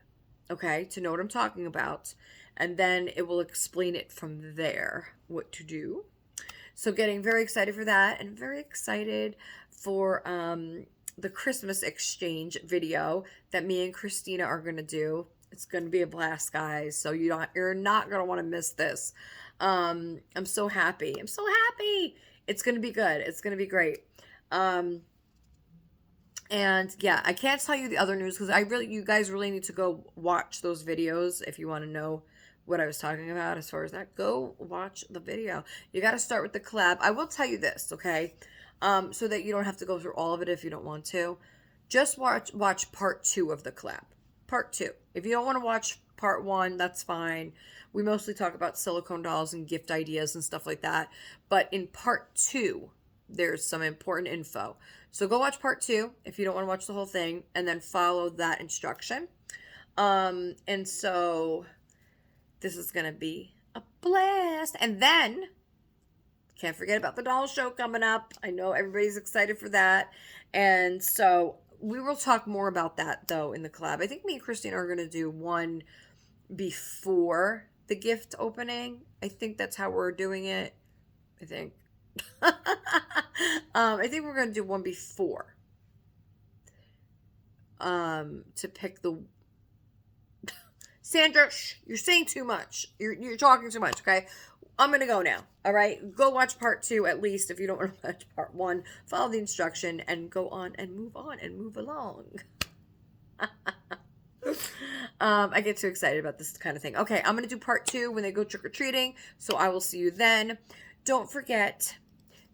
okay, to know what I'm talking about. And then it will explain it from there, what to do. So getting very excited for that, and very excited for the Christmas exchange video that me and Christina are gonna do. It's gonna be a blast, guys. So you're not gonna want to miss this. I'm so happy. I'm so happy. It's gonna be good. It's gonna be great. And yeah, I can't tell you the other news because you guys really need to go watch those videos if you want to know what I was talking about as far as that, go watch the video. You got to start with the collab. I will tell you this, okay? So that you don't have to go through all of it if you don't want to. Just watch part 2 of the collab. Part 2. If you don't want to watch part 1, that's fine. We mostly talk about silicone dolls and gift ideas and stuff like that. But in part 2, there's some important info. So go watch part 2 if you don't want to watch the whole thing, and then follow that instruction. And so this is going to be a blast. And then can't forget about the doll show coming up. I know everybody's excited for that. And so we will talk more about that, though, in the collab. I think me and Christine are going to do one before the gift opening. I think that's how we're doing it. I think. I think we're going to do one before. To pick the... Sandra, shh, you're saying too much. You're talking too much, okay? I'm going to go now, all right? Go watch part 2 at least if you don't want to watch part 1. Follow the instruction and go on and move along. I get too excited about this kind of thing. Okay, I'm going to do part 2 when they go trick-or-treating, so I will see you then. Don't forget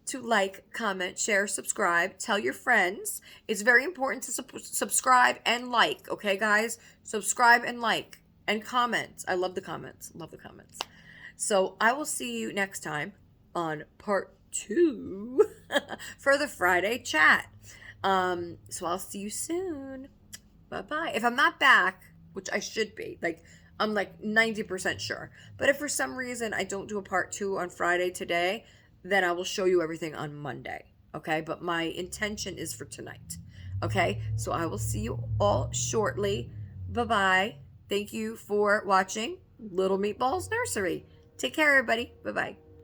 to like, comment, share, subscribe, tell your friends. It's very important to subscribe and like, okay, guys? Subscribe and like and comment. I love the comments. Love the comments. So I will see you next time on part 2 for the Friday chat. So I'll see you soon. Bye-bye. If I'm not back, which I should be, I'm 90% sure. But if for some reason I don't do a part 2 on Friday today, then I will show you everything on Monday. Okay? But my intention is for tonight. Okay? So I will see you all shortly. Bye-bye. Thank you for watching Little Meatballs Nursery. Take care, everybody. Bye-bye.